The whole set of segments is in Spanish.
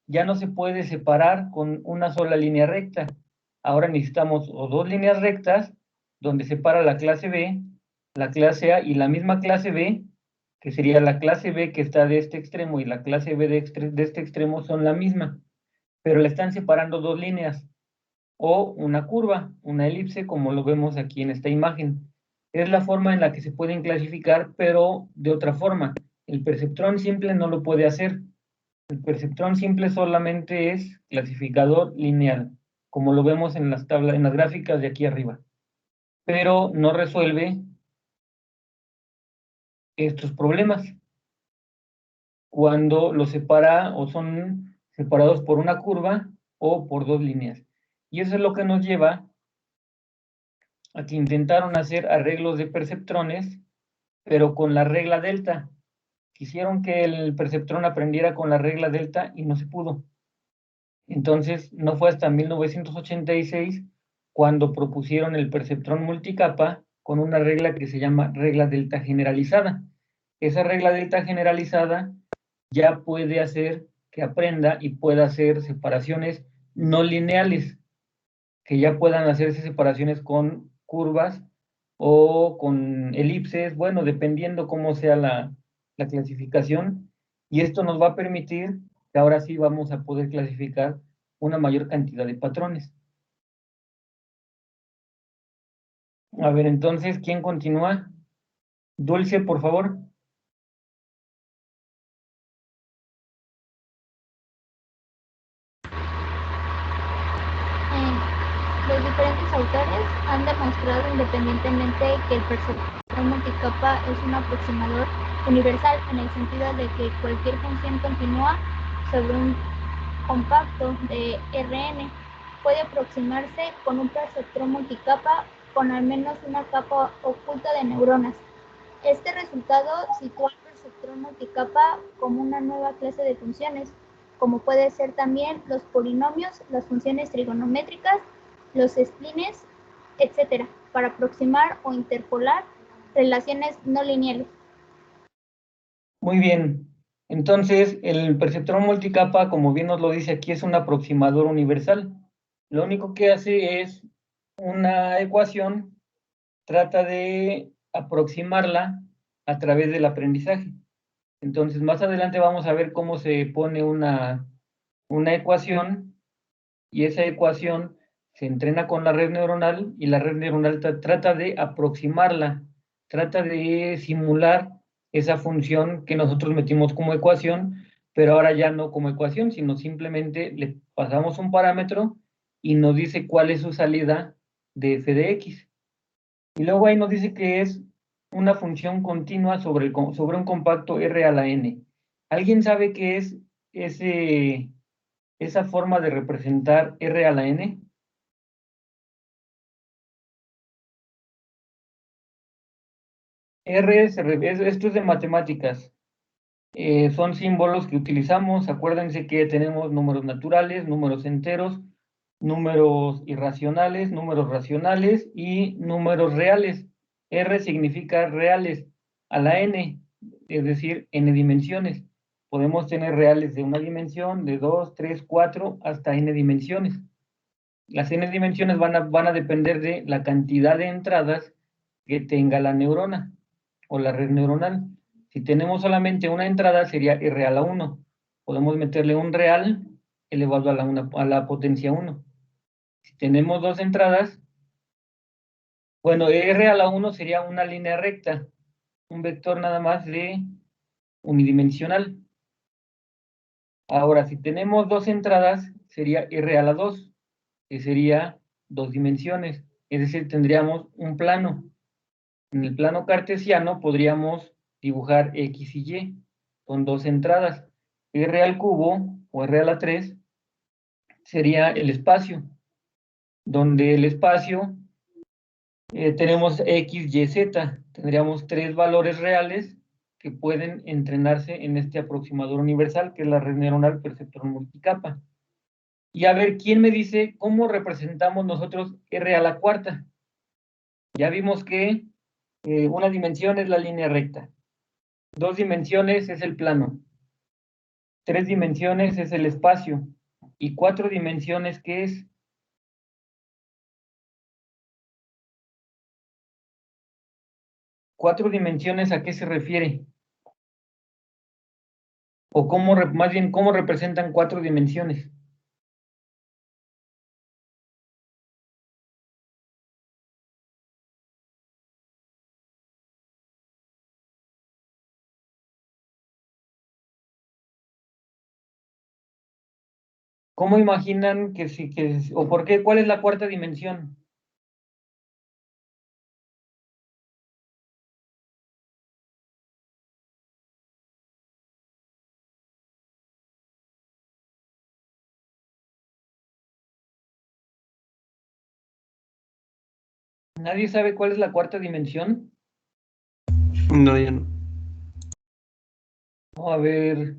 ya no se puede separar con una sola línea recta. Ahora necesitamos o dos líneas rectas, donde separa la clase B, la clase A y la misma clase B, que sería la clase B que está de este extremo y la clase B de este extremo son la misma, pero le están separando dos líneas, o una curva, una elipse, como lo vemos aquí en esta imagen. Es la forma en la que se pueden clasificar, pero de otra forma. El perceptrón simple no lo puede hacer. El perceptrón simple solamente es clasificador lineal, como lo vemos en las tablas, en las gráficas de aquí arriba, pero no resuelve estos problemas cuando los separa o son separados por una curva o por dos líneas. Y eso es lo que nos lleva a que intentaron hacer arreglos de perceptrones, pero con la regla delta. Quisieron que el perceptrón aprendiera con la regla delta y no se pudo. Entonces, no fue hasta 1986 cuando propusieron el perceptrón multicapa con una regla que se llama regla delta generalizada. Esa regla delta generalizada ya puede hacer que aprenda y pueda hacer separaciones no lineales, que ya puedan hacerse separaciones con curvas o con elipses, bueno, dependiendo cómo sea la clasificación, y esto nos va a permitir que ahora sí vamos a poder clasificar una mayor cantidad de patrones. A ver, entonces, ¿quién continúa? Dulce, por favor. Los diferentes autores han demostrado independientemente que el perceptrón multicapa es un aproximador universal en el sentido de que cualquier función continua sobre un compacto de Rn puede aproximarse con un perceptrón multicapa con al menos una capa oculta de neuronas. Este resultado sitúa al perceptrón multicapa como una nueva clase de funciones, como puede ser también los polinomios, las funciones trigonométricas, los splines, etc., para aproximar o interpolar relaciones no lineales. Muy bien. Entonces, el perceptrón multicapa, como bien nos lo dice aquí, es un aproximador universal. Lo único que hace es una ecuación, trata de aproximarla a través del aprendizaje. Entonces, más adelante vamos a ver cómo se pone una ecuación, y esa ecuación se entrena con la red neuronal, y la red neuronal trata de aproximarla, trata de simular esa función que nosotros metimos como ecuación, pero ahora ya no como ecuación, sino simplemente le pasamos un parámetro y nos dice cuál es su salida de f de x. Y luego ahí nos dice que es una función continua sobre un compacto R a la n. ¿Alguien sabe qué es esa forma de representar R a la n? Esto es de matemáticas. Son símbolos que utilizamos. Acuérdense que tenemos números naturales, números enteros, números irracionales, números racionales y números reales. R significa reales a la n, es decir, n dimensiones. Podemos tener reales de una dimensión, de 2, 3, 4, hasta n dimensiones. Las n dimensiones van a depender de la cantidad de entradas que tenga la neurona o la red neuronal. Si tenemos solamente una entrada, sería R a la 1. Podemos meterle un real elevado a la potencia 1. Si tenemos dos entradas, bueno, R a la 1 sería una línea recta, un vector nada más de unidimensional. Ahora, si tenemos dos entradas, sería R a la 2, que sería dos dimensiones. Es decir, tendríamos un plano. En el plano cartesiano podríamos dibujar X y Y con dos entradas. R al cubo o R a la 3 sería el espacio, donde el espacio tenemos X, Y, Z. Tendríamos tres valores reales que pueden entrenarse en este aproximador universal, que es la red neuronal perceptrón multicapa. Y a ver, ¿quién me dice cómo representamos nosotros R a la cuarta? Ya vimos que una dimensión es la línea recta. Dos dimensiones es el plano. 3 dimensiones es el espacio. ¿Y 4 dimensiones qué es? ¿4 dimensiones a qué se refiere? O cómo, más bien, ¿cómo representan 4 dimensiones? ¿Cómo imaginan que sí, o por qué, cuál es la 4ª dimensión? ¿Nadie sabe cuál es la 4ª dimensión? No, yo no. A ver,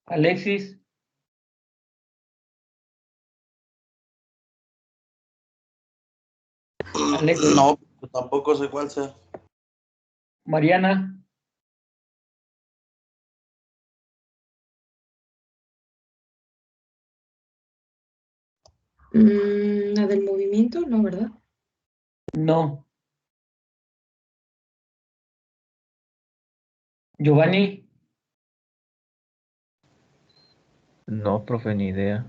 Alexis. Alexis. No, tampoco sé cuál sea. Mariana. La del movimiento, no, ¿verdad? No. Giovanni. No, profe, ni idea.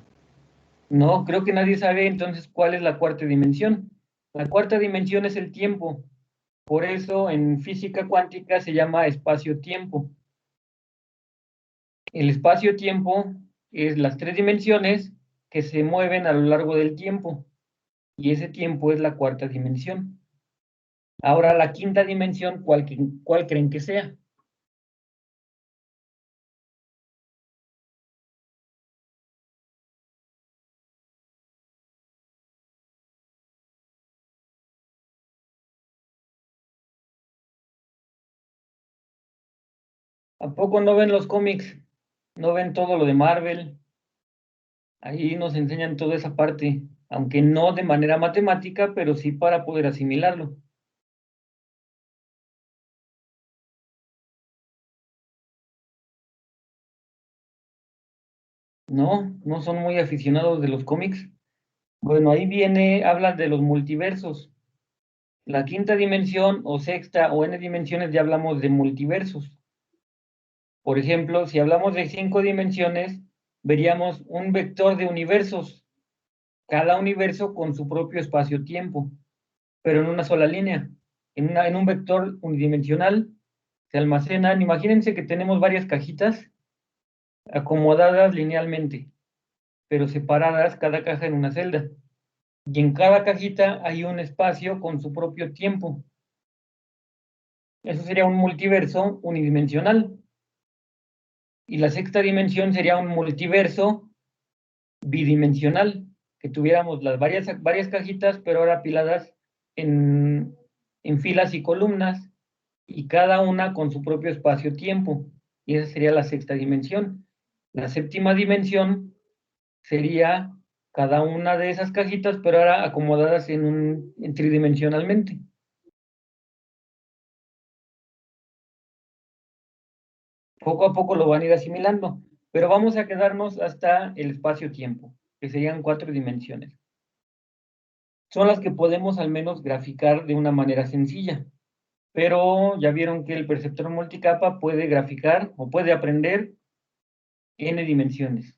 No, creo que nadie sabe entonces cuál es la 4ª dimensión. La 4ª dimensión es el tiempo. Por eso en física cuántica se llama espacio-tiempo. El espacio-tiempo es las 3 dimensiones que se mueven a lo largo del tiempo. Y ese tiempo es la 4ª dimensión. Ahora la 5ª dimensión, ¿cuál creen que sea? ¿A poco no ven los cómics? ¿No ven todo lo de Marvel? Ahí nos enseñan toda esa parte, aunque no de manera matemática, pero sí para poder asimilarlo. No, no son muy aficionados de los cómics. Bueno, ahí viene, hablan de los multiversos. La 5ª dimensión o 6ª o n dimensiones ya hablamos de multiversos. Por ejemplo, si hablamos de 5 dimensiones, veríamos un vector de universos, cada universo con su propio espacio-tiempo, pero en una sola línea. En un vector unidimensional se almacenan, imagínense que tenemos varias cajitas acomodadas linealmente, pero separadas cada caja en una celda. Y en cada cajita hay un espacio con su propio tiempo. Eso sería un multiverso unidimensional. Y la 6ª dimensión sería un multiverso bidimensional, que tuviéramos las varias cajitas, pero ahora apiladas en filas y columnas, y cada una con su propio espacio-tiempo. Y esa sería la 6ª dimensión. La 7ª dimensión sería cada una de esas cajitas, pero ahora acomodadas en tridimensionalmente. Poco a poco lo van a ir asimilando, pero vamos a quedarnos hasta el espacio-tiempo, que serían 4 dimensiones. Son las que podemos al menos graficar de una manera sencilla, pero ya vieron que el perceptor multicapa puede graficar o puede aprender n dimensiones.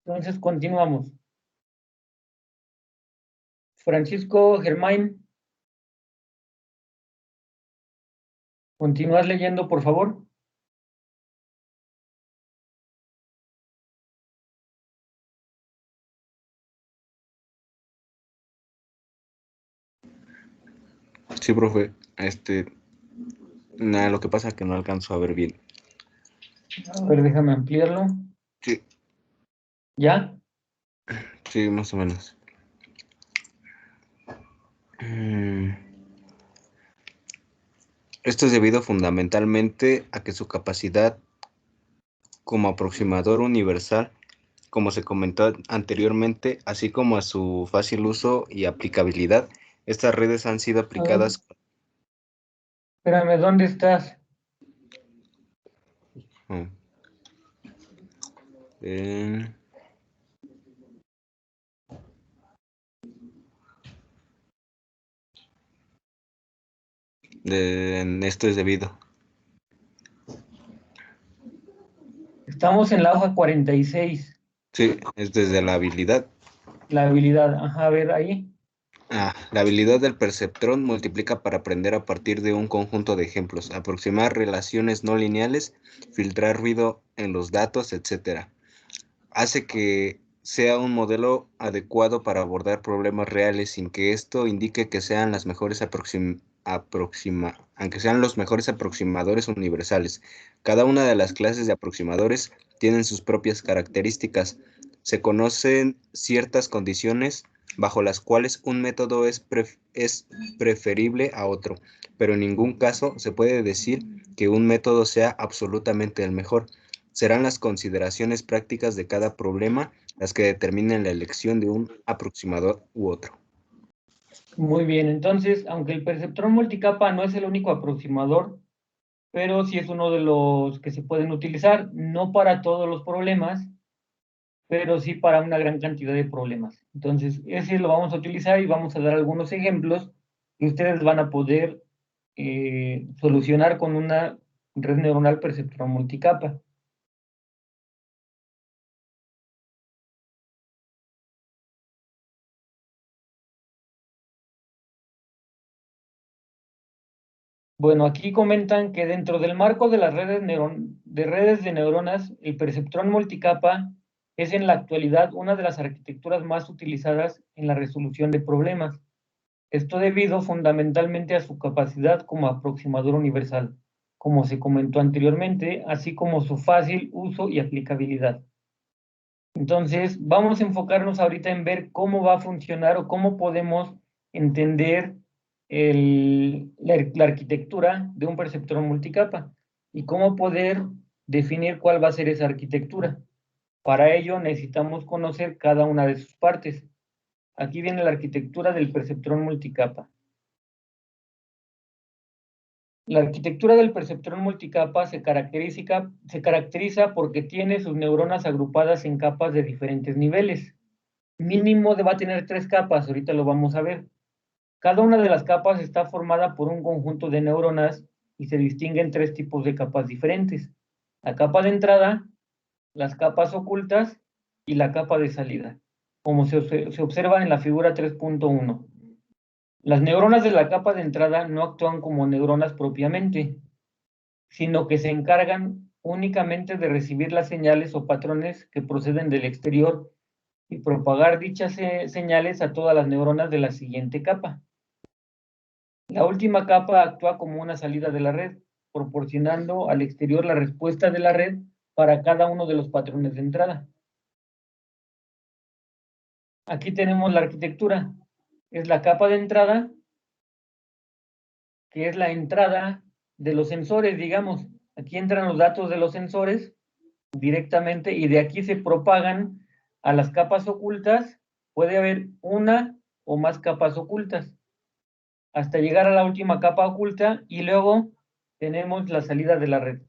Entonces continuamos. Francisco Germain, ¿continúas leyendo, por favor? Sí, profe. Nada, lo que pasa es que no alcanzo a ver bien. A ver, déjame ampliarlo. Sí, ¿Ya? sí, más o menos. Esto es debido fundamentalmente a que su capacidad como aproximador universal, como se comentó anteriormente, así como a su fácil uso y aplicabilidad, estas redes han sido aplicadas. Espérame, ¿dónde estás? Esto es debido. Estamos en la hoja 46. Sí, es desde la habilidad. La habilidad, ajá, a ver ahí. La habilidad del perceptrón multiplica para aprender a partir de un conjunto de ejemplos, aproximar relaciones no lineales, filtrar ruido en los datos, etc. Hace que sea un modelo adecuado para abordar problemas reales sin que esto indique que sean las mejores aunque sean los mejores aproximadores universales. Cada una de las clases de aproximadores tienen sus propias características. Se conocen ciertas condiciones bajo las cuales un método es preferible a otro, pero en ningún caso se puede decir que un método sea absolutamente el mejor. Serán las consideraciones prácticas de cada problema las que determinen la elección de un aproximador u otro. Muy bien, entonces, aunque el perceptrón multicapa no es el único aproximador, pero sí es uno de los que se pueden utilizar, no para todos los problemas, pero sí para una gran cantidad de problemas. Entonces, ese lo vamos a utilizar y vamos a dar algunos ejemplos que ustedes van a poder solucionar con una red neuronal perceptrón multicapa. Bueno, aquí comentan que dentro del marco de las redes de neuronas, el perceptrón multicapa es en la actualidad una de las arquitecturas más utilizadas en la resolución de problemas. Esto debido fundamentalmente a su capacidad como aproximador universal, como se comentó anteriormente, así como su fácil uso y aplicabilidad. Entonces, vamos a enfocarnos ahorita en ver cómo va a funcionar o cómo podemos entender la arquitectura de un perceptor multicapa y cómo poder definir cuál va a ser esa arquitectura. Para ello necesitamos conocer cada una de sus partes. Aquí viene la arquitectura del perceptrón multicapa. La arquitectura del perceptrón multicapa se caracteriza porque tiene sus neuronas agrupadas en capas de diferentes niveles. Mínimo va a tener 3 capas, ahorita lo vamos a ver. Cada una de las capas está formada por un conjunto de neuronas y se distinguen 3 tipos de capas diferentes. La capa de entrada, las capas ocultas y la capa de salida, como se observa en la figura 3.1. Las neuronas de la capa de entrada no actúan como neuronas propiamente, sino que se encargan únicamente de recibir las señales o patrones que proceden del exterior y propagar dichas señales a todas las neuronas de la siguiente capa. La última capa actúa como una salida de la red, proporcionando al exterior la respuesta de la red para cada uno de los patrones de entrada. Aquí tenemos la arquitectura. Es la capa de entrada, que es la entrada de los sensores, digamos. Aquí entran los datos de los sensores directamente y de aquí se propagan a las capas ocultas. Puede haber una o más capas ocultas hasta llegar a la última capa oculta y luego tenemos la salida de la red.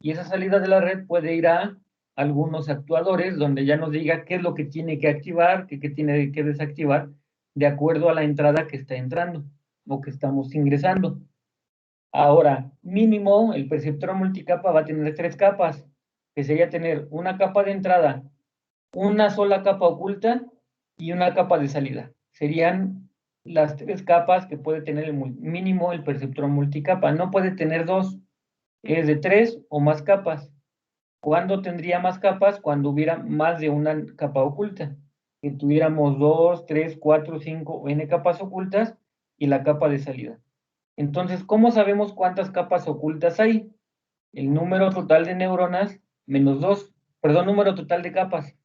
Y esa salida de la red puede ir a algunos actuadores donde ya nos diga qué es lo que tiene que activar, qué tiene que desactivar, de acuerdo a la entrada que está entrando o que estamos ingresando. Ahora, mínimo, el perceptor multicapa va a tener 3 capas, que sería tener una capa de entrada, una sola capa oculta y una capa de salida. Serían las 3 capas que puede tener mínimo el perceptor multicapa. No puede tener 2, es de 3 o más capas. ¿Cuándo tendría más capas? Cuando hubiera más de una capa oculta. Que tuviéramos 2, 3, 4, 5 o n capas ocultas y la capa de salida. Entonces, ¿cómo sabemos cuántas capas ocultas hay? El número total de neuronas menos 2, perdón, número total de capas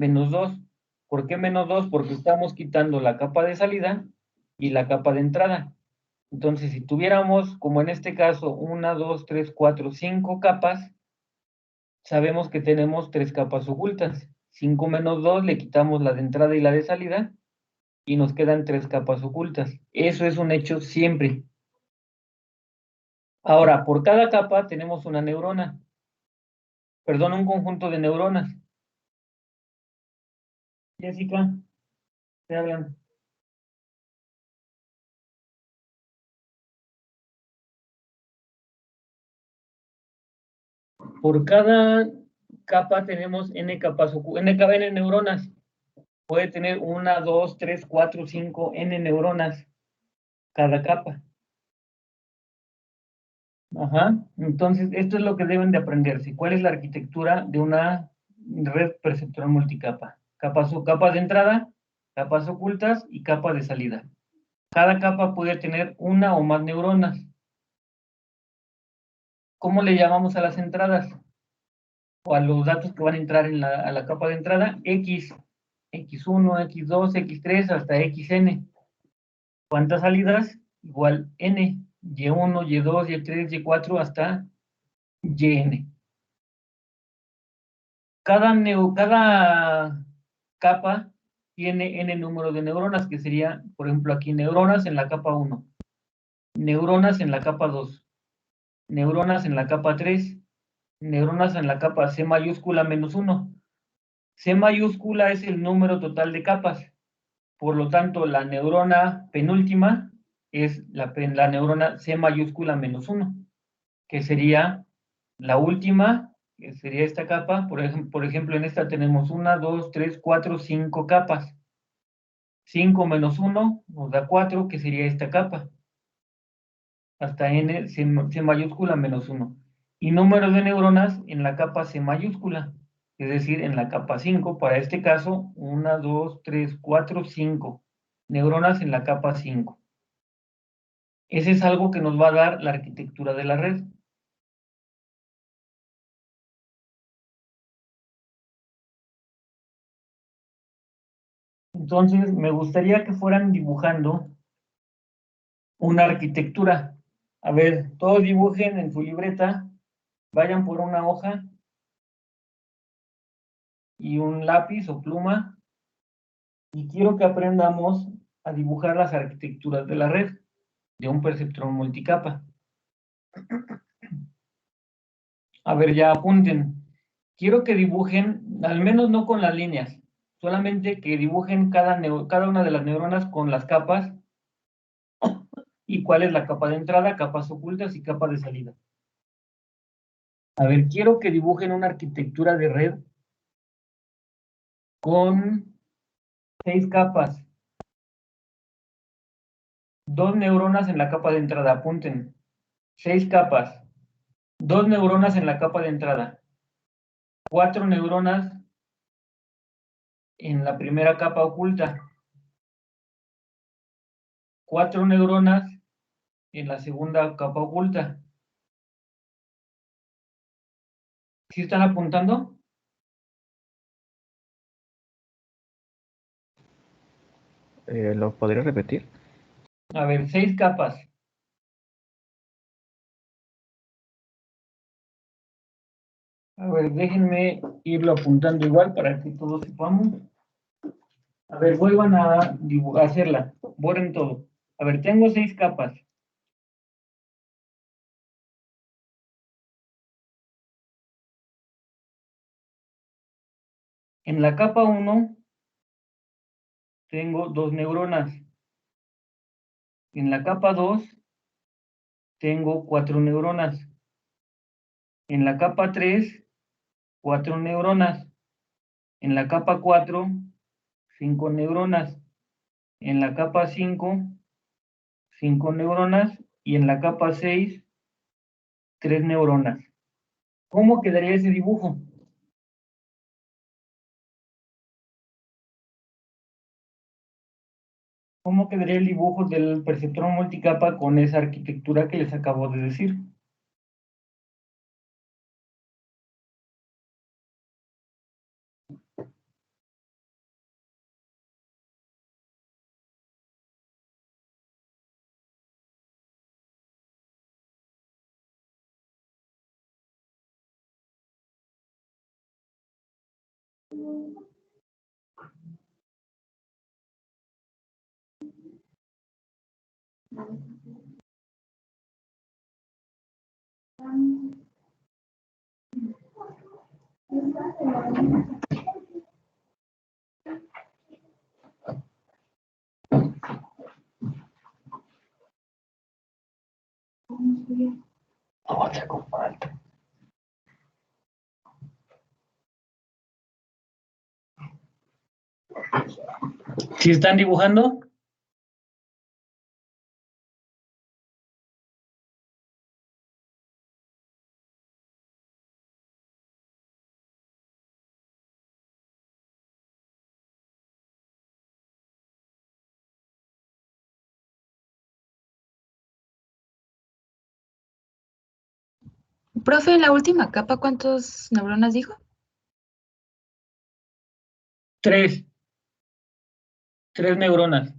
menos 2. ¿Por qué menos 2? Porque estamos quitando la capa de salida y la capa de entrada. Entonces, si tuviéramos, como en este caso, 1, 2, 3, 4, 5 capas, sabemos que tenemos 3 capas ocultas. 5 menos 2 le quitamos la de entrada y la de salida y nos quedan 3 capas ocultas. Eso es un hecho siempre. Ahora, por cada capa tenemos una neurona, perdón, un conjunto de neuronas. Jessica, te hablan. Por cada capa tenemos n capas, n neuronas. Puede tener 1, 2, 3, 4, 5, n neuronas cada capa. Ajá. Entonces, esto es lo que deben de aprenderse. ¿Cuál es la arquitectura de una red perceptual multicapa? Capas de entrada, capas ocultas y capas de salida. Cada capa puede tener una o más neuronas. ¿Cómo le llamamos a las entradas? O a los datos que van a entrar a la capa de entrada, X, X1, X2, X3 hasta XN. ¿Cuántas salidas? Igual N, Y1, Y2, Y3, Y4 hasta YN. Cada capa tiene n número de neuronas, que sería, por ejemplo, aquí neuronas en la capa 1, neuronas en la capa 2, neuronas en la capa 3, neuronas en la capa C mayúscula menos 1. C mayúscula es el número total de capas. Por lo tanto, la neurona penúltima es la neurona C mayúscula menos 1, que sería la última, que sería esta capa. Por ejemplo, en esta tenemos 1, 2, 3, 4, 5 capas. 5 menos 1 nos da 4, que sería esta capa. Hasta n, C mayúscula menos 1. Y número de neuronas en la capa C mayúscula, es decir, en la capa 5. Para este caso, 1, 2, 3, 4, 5 neuronas en la capa 5. Ese es algo que nos va a dar la arquitectura de la red. Entonces, me gustaría que fueran dibujando una arquitectura. A ver, todos dibujen en su libreta, vayan por una hoja y un lápiz o pluma, y quiero que aprendamos a dibujar las arquitecturas de la red de un perceptrón multicapa. A ver, ya apunten. Quiero que dibujen, al menos no con las líneas, solamente que dibujen cada una de las neuronas con las capas y cuál es la capa de entrada, capas ocultas y capas de salida. A ver, quiero que dibujen una arquitectura de red con 6 capas. 2 neuronas en la capa de entrada, apunten. 6 capas. 2 neuronas en la capa de entrada. 4 neuronas en la primera capa oculta. 4 neuronas en la segunda capa oculta. ¿Sí están apuntando? ¿Lo podría repetir? A ver, 6 capas. A ver, déjenme irlo apuntando igual para que todos sepamos. A ver, vuelvan a hacerla. Borren todo. A ver, tengo 6 capas. En la capa 1 tengo 2 neuronas. En la capa 2 tengo 4 neuronas. En la capa 3, 4 neuronas. En la capa 4, 5 neuronas. En la capa 5, 5 neuronas. Y en la capa 6, 3 neuronas. ¿Cómo quedaría ese dibujo? ¿Cómo quedaría el dibujo del perceptrón multicapa con esa arquitectura que les acabo de decir? ¿Sí están dibujando? Profe, la última capa, ¿cuántos neuronas dijo? 3. 3 neuronas.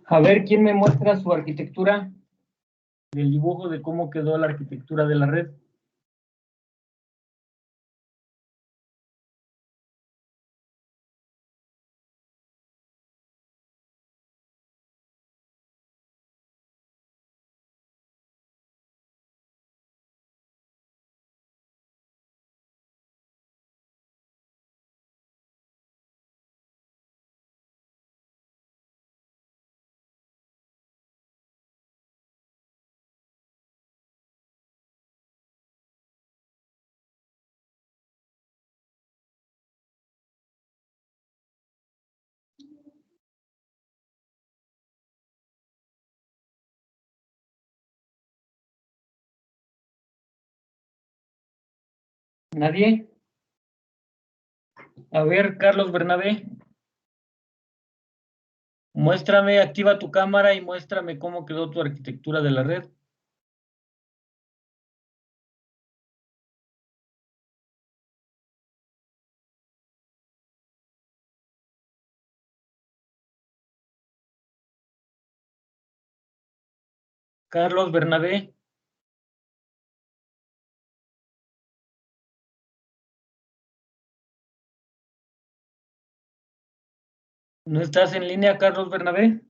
A ver, ¿quién me muestra su arquitectura? El dibujo de cómo quedó la arquitectura de la red. ¿Nadie? A ver, Carlos Bernabé. Muéstrame, activa tu cámara y muéstrame cómo quedó tu arquitectura de la red. Carlos Bernabé. ¿No estás en línea, Carlos Bernabé?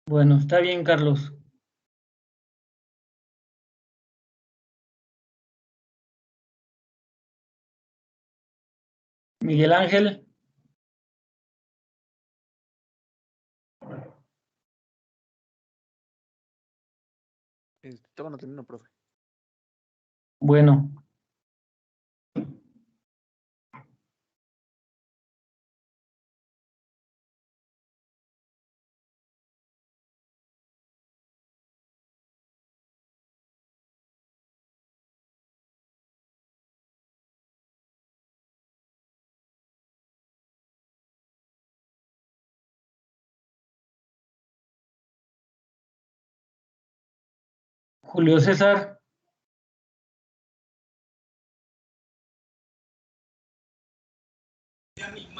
Bueno, está bien, Carlos. Miguel Ángel. Estaban atendiendo, profe. Bueno. Julio César.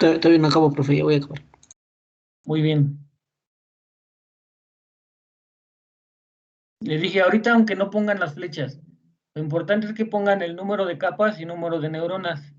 Todavía no acabo, profe, ya voy a acabar. Muy bien. Le dije ahorita, aunque no pongan las flechas. Lo importante es que pongan el número de capas y número de neuronas.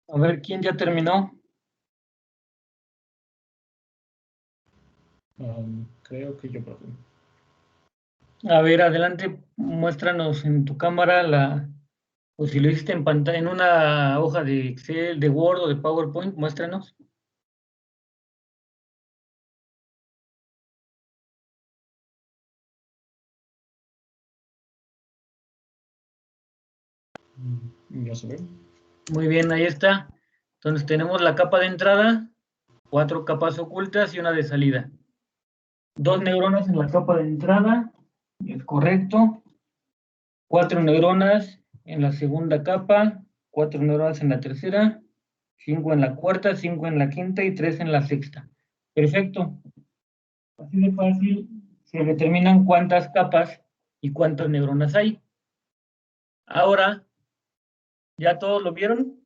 A ver, ¿quién ya terminó? Creo que yo, profe. A ver, adelante, muéstranos en tu cámara o si lo hiciste en pantalla, en una hoja de Excel, de Word o de PowerPoint, muéstranos. Ya se ve. Muy bien, ahí está. Entonces tenemos la capa de entrada, 4 capas ocultas y una de salida. 2 neuronas en la capa de entrada, es correcto. 4 neuronas en la segunda capa, 4 neuronas en la tercera, 5 en la cuarta, 5 en la quinta y 3 en la sexta. Perfecto. Así de fácil se determinan cuántas capas y cuántas neuronas hay. Ahora, ¿ya todos lo vieron?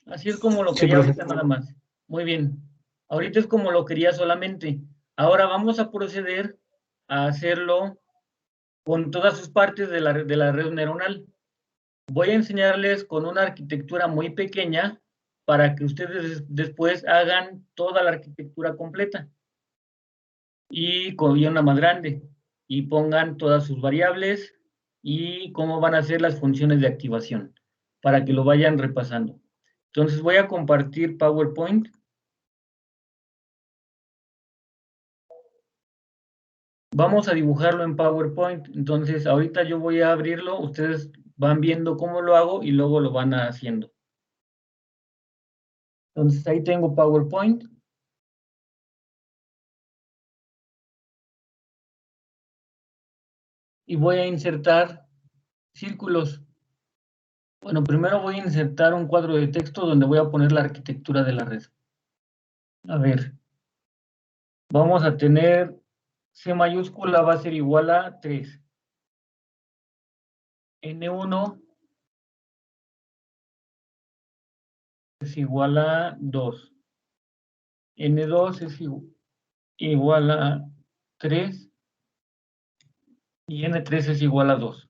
Así es como lo Sí, quería profe. ahorita nada más. Muy bien. Ahorita es como lo quería solamente. Ahora vamos a proceder a hacerlo con todas sus partes de la red neuronal. Voy a enseñarles con una arquitectura muy pequeña para que ustedes después hagan toda la arquitectura completa y con una más grande y pongan todas sus variables y cómo van a ser las funciones de activación para que lo vayan repasando. Entonces voy a compartir PowerPoint. Vamos a dibujarlo en PowerPoint. Entonces ahorita yo voy a abrirlo, ustedes van viendo cómo lo hago y luego lo van haciendo. Entonces ahí tengo PowerPoint. Y voy a insertar círculos. Bueno, primero voy a insertar un cuadro de texto donde voy a poner la arquitectura de la red. A ver, vamos a tener C mayúscula va a ser igual a 3. N1 es igual a 2. N2 es igual a 3. Y N3 es igual a 2.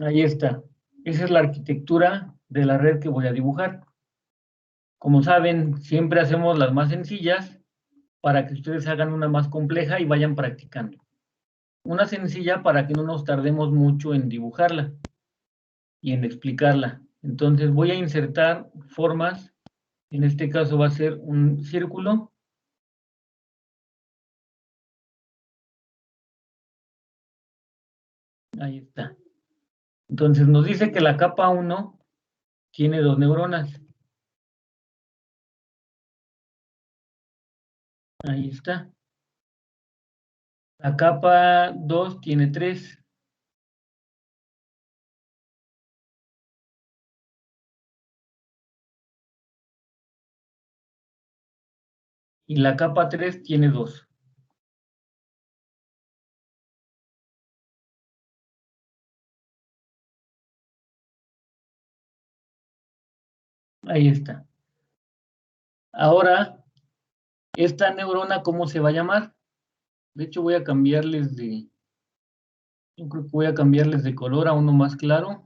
Ahí está. Esa es la arquitectura de la red que voy a dibujar. Como saben, siempre hacemos las más sencillas para que ustedes hagan una más compleja y vayan practicando. Una sencilla para que no nos tardemos mucho en dibujarla y en explicarla. Entonces voy a insertar formas. En este caso va a ser un círculo. Ahí está. Entonces nos dice que la capa 1 tiene 2 neuronas. Ahí está. La capa 2 tiene 3. Y la capa 3 tiene 2. Ahí está. Ahora, esta neurona, ¿cómo se va a llamar? De hecho, voy a cambiarles de... Yo creo que voy a cambiarles de color a uno más claro.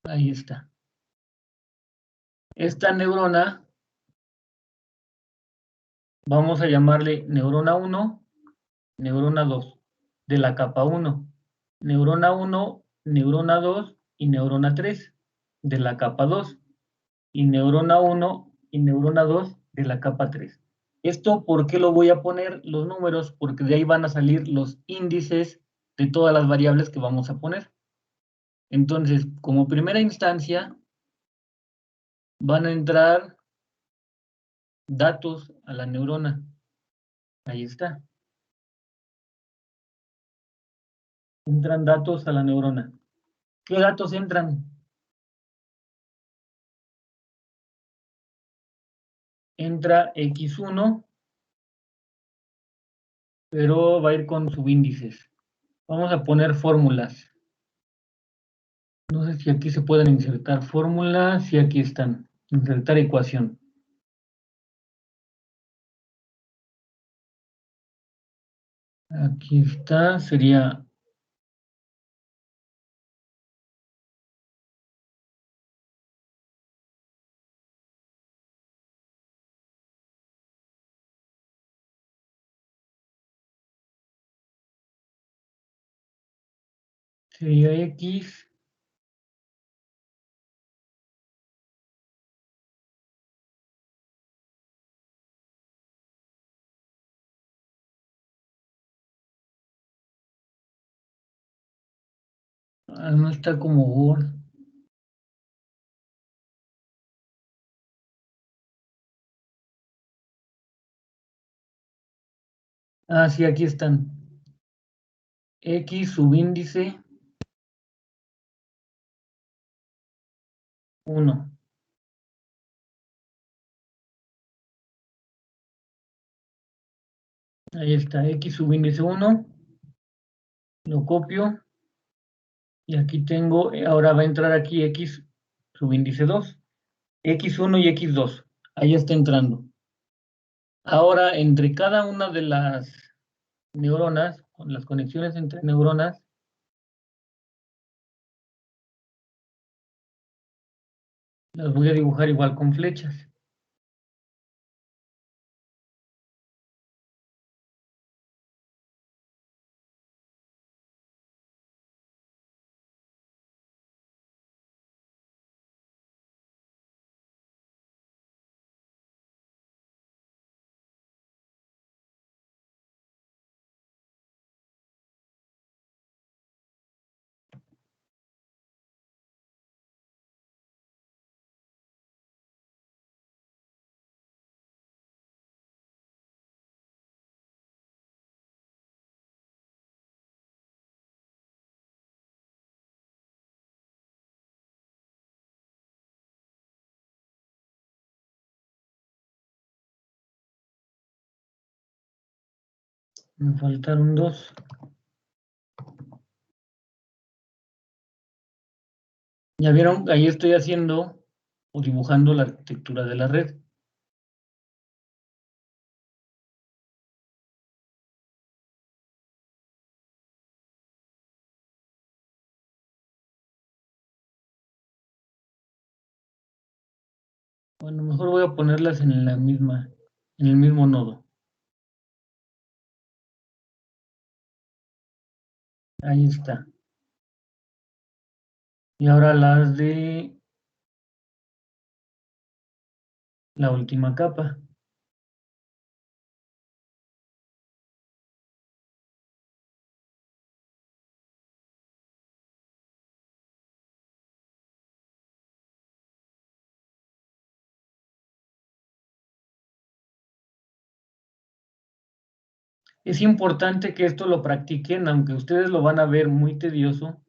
Ahí está. esta neurona, vamos a llamarle neurona 1, neurona 2, de la capa 1. Neurona 1, neurona 2 y neurona 3, de la capa 2. Y neurona 1 y neurona 2 de la capa 3. ¿Esto por qué lo voy a poner los números? Porque de ahí van a salir los índices de todas las variables que vamos a poner. Entonces, como primera instancia, van a entrar datos a la neurona. Ahí está. Entran datos a la neurona. ¿Qué datos entran? Entra X1, pero va a ir con subíndices. Vamos a poner fórmulas. No sé si aquí se pueden insertar fórmulas, si aquí están. Insertar ecuación. Aquí está, sería X no está como Word. Ah, sí, aquí están. X subíndice 1. Ahí está, X subíndice 1. Lo copio. Y aquí tengo, ahora va a entrar aquí X subíndice 2. X1 y X2. Ahí está entrando. Ahora, entre cada una de las neuronas, con las conexiones entre neuronas, las voy a dibujar igual con flechas. Me faltaron 2. Ya vieron, ahí estoy haciendo o dibujando la arquitectura de la red. Bueno, mejor voy a ponerlas en la misma, en el mismo nodo. Ahí está. Y ahora las de la última capa. Es importante que esto lo practiquen, aunque ustedes lo van a ver muy tedioso,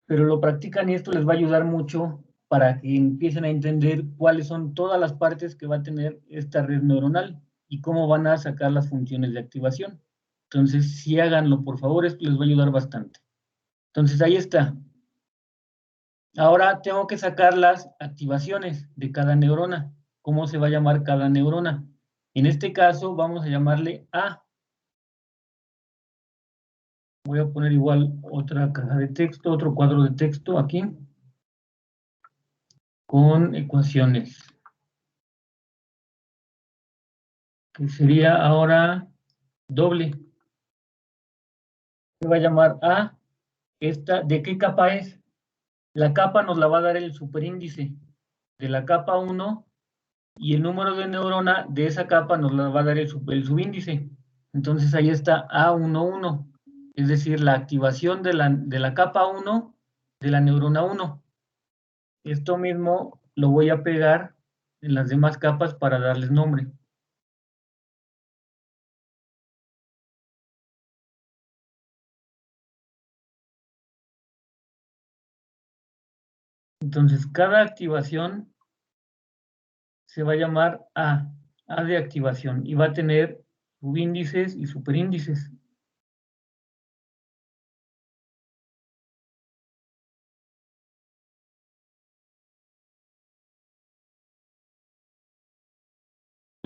pero lo practican y esto les va a ayudar mucho para que empiecen a entender cuáles son todas las partes que va a tener esta red neuronal y cómo van a sacar las funciones de activación. Entonces, sí háganlo, por favor, esto les va a ayudar bastante. Entonces, ahí está. Ahora tengo que sacar las activaciones de cada neurona. ¿Cómo se va a llamar cada neurona? En este caso, vamos a llamarle A. Voy a poner igual otra caja de texto, otro cuadro de texto aquí. con ecuaciones. Que sería ahora doble. Se va a llamar A. Esta, ¿de qué capa es? La capa nos la va a dar el superíndice de la capa 1 y el número de neurona de esa capa nos la va a dar el subíndice. Entonces ahí está A11, es decir, la activación de la capa 1 de la neurona 1. Esto mismo lo voy a pegar en las demás capas para darles nombre. Entonces, cada activación se va a llamar A de activación, y va a tener subíndices y superíndices.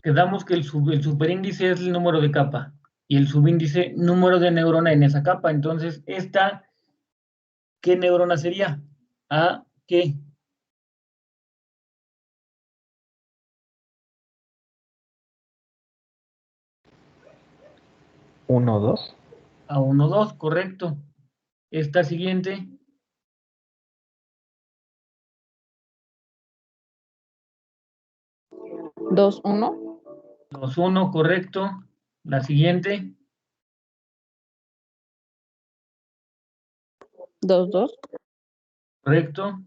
Quedamos que el superíndice es el número de capa y el subíndice número de neurona en esa capa. Entonces, esta, ¿qué neurona sería? ¿A qué? ¿1, 2? A1, 2, correcto. Esta siguiente. ¿2, 1? 2, 1, correcto. La siguiente. 2, 2. Correcto.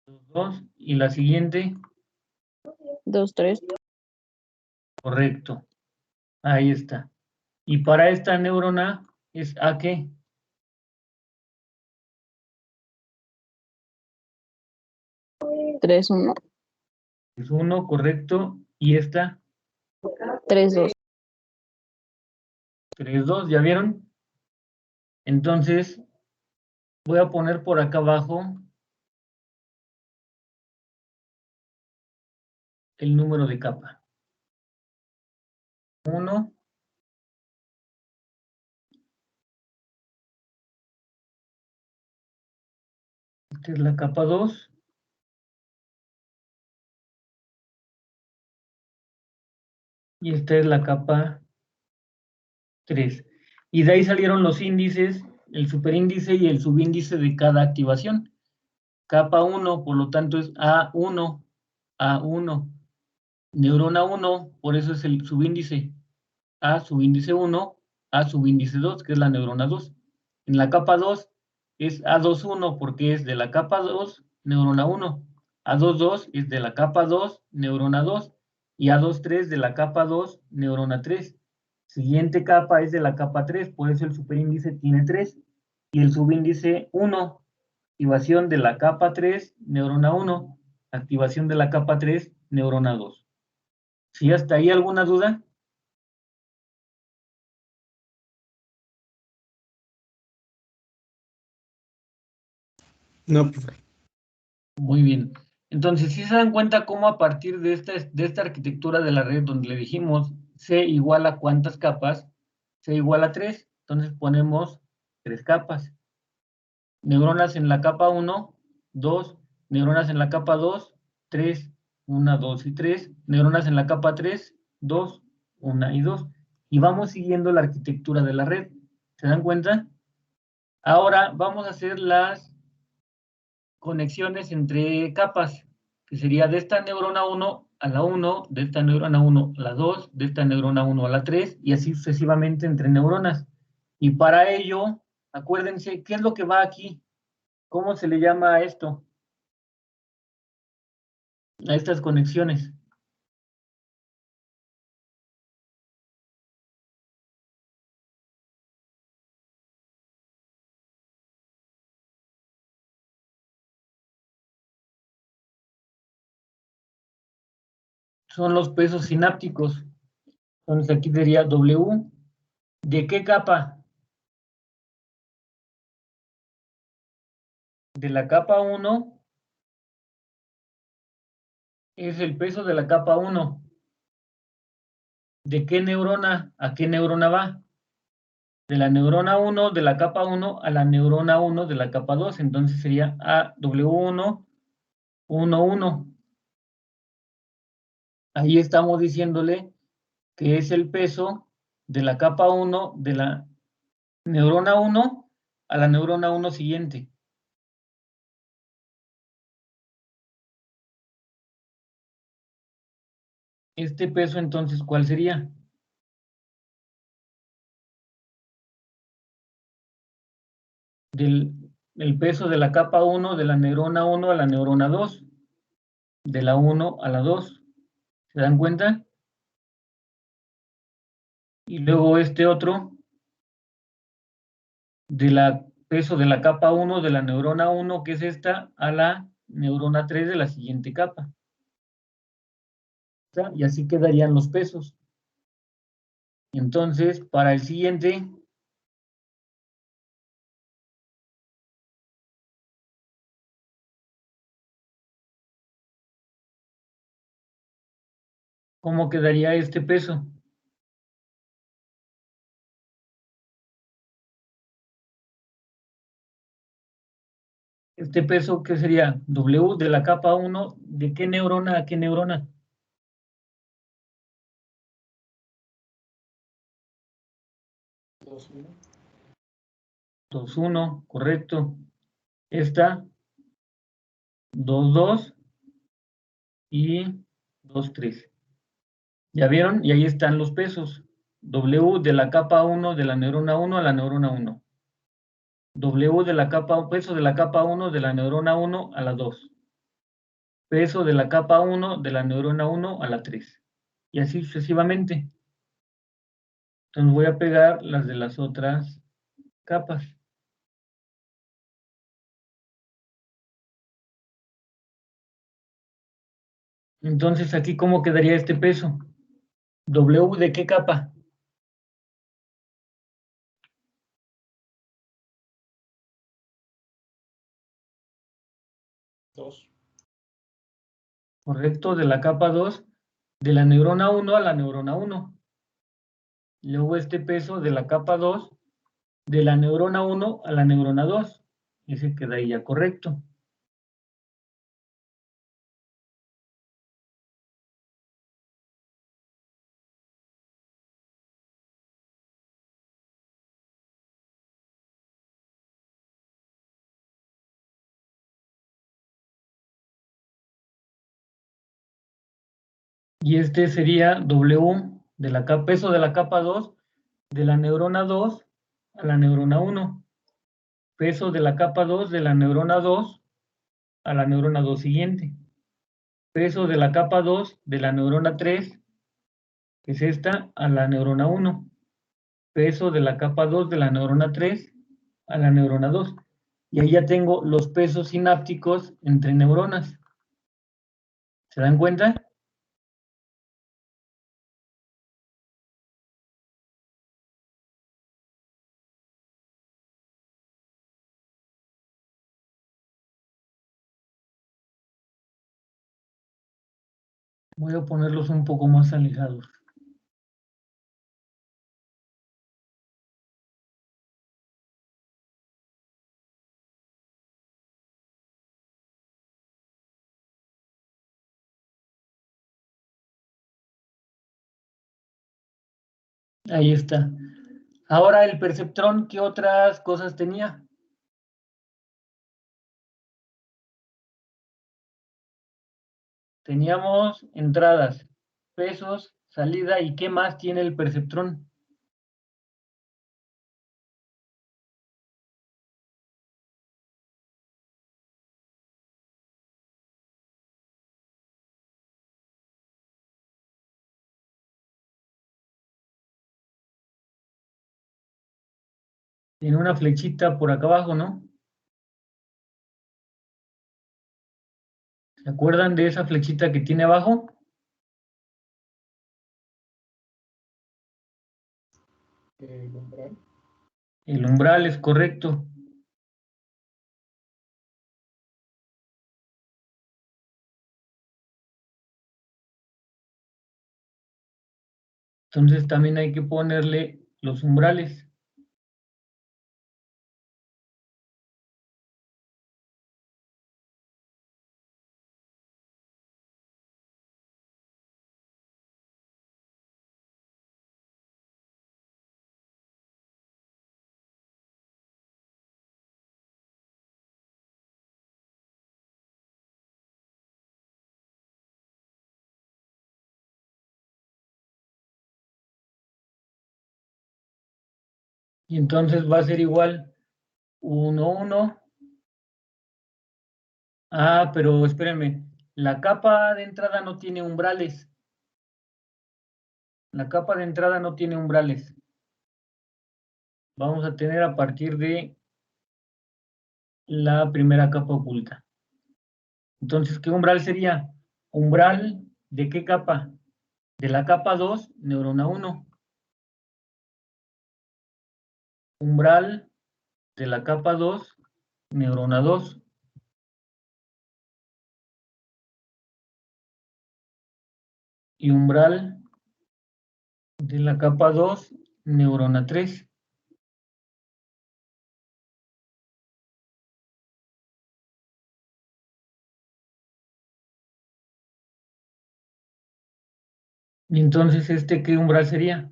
2, 2. Y la siguiente. 2, 3. Correcto. Ahí está. Y para esta neurona es ¿a qué? 3, 1. Es 1, correcto. Y esta 3, 2. 3, 2, ¿ya vieron? Entonces, voy a poner por acá abajo el número de capa. 1. Esta es la capa 2. Y esta es la capa 3. Y de ahí salieron los índices, el superíndice y el subíndice de cada activación. Capa 1, por lo tanto, es A1, A1. Neurona 1, por eso es el subíndice. A subíndice 1, A subíndice 2, que es la neurona 2. En la capa 2 es A21, porque es de la capa 2, neurona 1. A22 es de la capa 2, neurona 2. Y A23 de la capa 2, neurona 3. Siguiente capa es de la capa 3, por eso el superíndice tiene 3. Y el subíndice 1, activación de la capa 3, neurona 1. Activación de la capa 3, neurona 2. ¿Sí hasta ahí alguna duda? No, profe. Muy bien. Entonces, si se dan cuenta cómo a partir de esta arquitectura de la red donde le dijimos C igual a cuántas capas, C igual a 3, entonces ponemos 3 capas. Neuronas en la capa 1, 2, neuronas en la capa 2, 3, 1, 2 y 3, neuronas en la capa 3, 2, 1 y 2. Y vamos siguiendo la arquitectura de la red. ¿Se dan cuenta? Ahora vamos a hacer las conexiones entre capas, que sería de esta neurona 1 a la 1, de esta neurona 1 a la 2, de esta neurona 1 a la 3, y así sucesivamente entre neuronas. Y para ello, acuérdense, ¿qué es lo que va aquí? ¿Cómo se le llama a esto? A estas conexiones. Son los pesos sinápticos. Entonces aquí sería W. ¿De qué capa? De la capa 1 es el peso de la capa 1. ¿De qué neurona a qué neurona va? De la neurona 1 de la capa 1 a la neurona 1 de la capa 2. Entonces sería AW1 1, 1. Ahí estamos diciéndole que es el peso de la capa 1 de la neurona 1 a la neurona 1 siguiente. Este peso, entonces, ¿cuál sería? El peso de la capa 1 de la neurona 1 a la neurona 2. De la 1 a la 2. ¿Se dan cuenta? Y luego este otro, de la peso de la capa 1 de la neurona 1, que es esta, a la neurona 3 de la siguiente capa. Y así quedarían los pesos. Entonces, para el siguiente, ¿cómo quedaría este peso? Este peso, ¿qué sería? W de la capa 1, ¿de qué neurona a qué neurona? 2, 1. 2, 1, correcto. Esta, 2, 2 y 2, 3. ¿Ya vieron? Y ahí están los pesos. W de la capa 1 de la neurona 1 a la neurona 1. W de la capa, peso de la capa 1 de la neurona 1 a la 2. Peso de la capa 1 de la neurona 1 a la 3. Y así sucesivamente. Entonces voy a pegar las de las otras capas. Entonces aquí, ¿cómo quedaría este peso? ¿W de qué capa? 2. Correcto, de la capa 2, de la neurona 1 a la neurona 1. Luego este peso de la capa 2, de la neurona 1 a la neurona 2. Ese quedaría correcto. Y este sería W de la capa, peso de la capa 2, de la neurona 2 a la neurona 1. Peso de la capa 2 de la neurona 2 a la neurona 2 siguiente. Peso de la capa 2 de la neurona 3, que es esta, a la neurona 1. Peso de la capa 2 de la neurona 3 a la neurona 2. Y ahí ya tengo los pesos sinápticos entre neuronas. ¿Se dan cuenta? Voy a ponerlos un poco más alejados. Ahí está. Ahora el perceptrón, ¿qué otras cosas tenía? Teníamos entradas, pesos, salida, ¿y qué más tiene el perceptrón? Tiene una flechita por acá abajo, ¿no? ¿Se acuerdan de esa flechita que tiene abajo? El umbral. El umbral es correcto. Entonces también hay que ponerle los umbrales. Y entonces va a ser igual 1, 1. Ah, pero espérenme. La capa de entrada no tiene umbrales. La capa de entrada no tiene umbrales. Vamos a tener a partir de la primera capa oculta. Entonces, ¿qué umbral sería? ¿Umbral de qué capa? De la capa 2, neurona 1. Umbral de la capa 2, neurona 2. Y umbral de la capa 2, neurona 3. Y entonces, ¿qué umbral sería?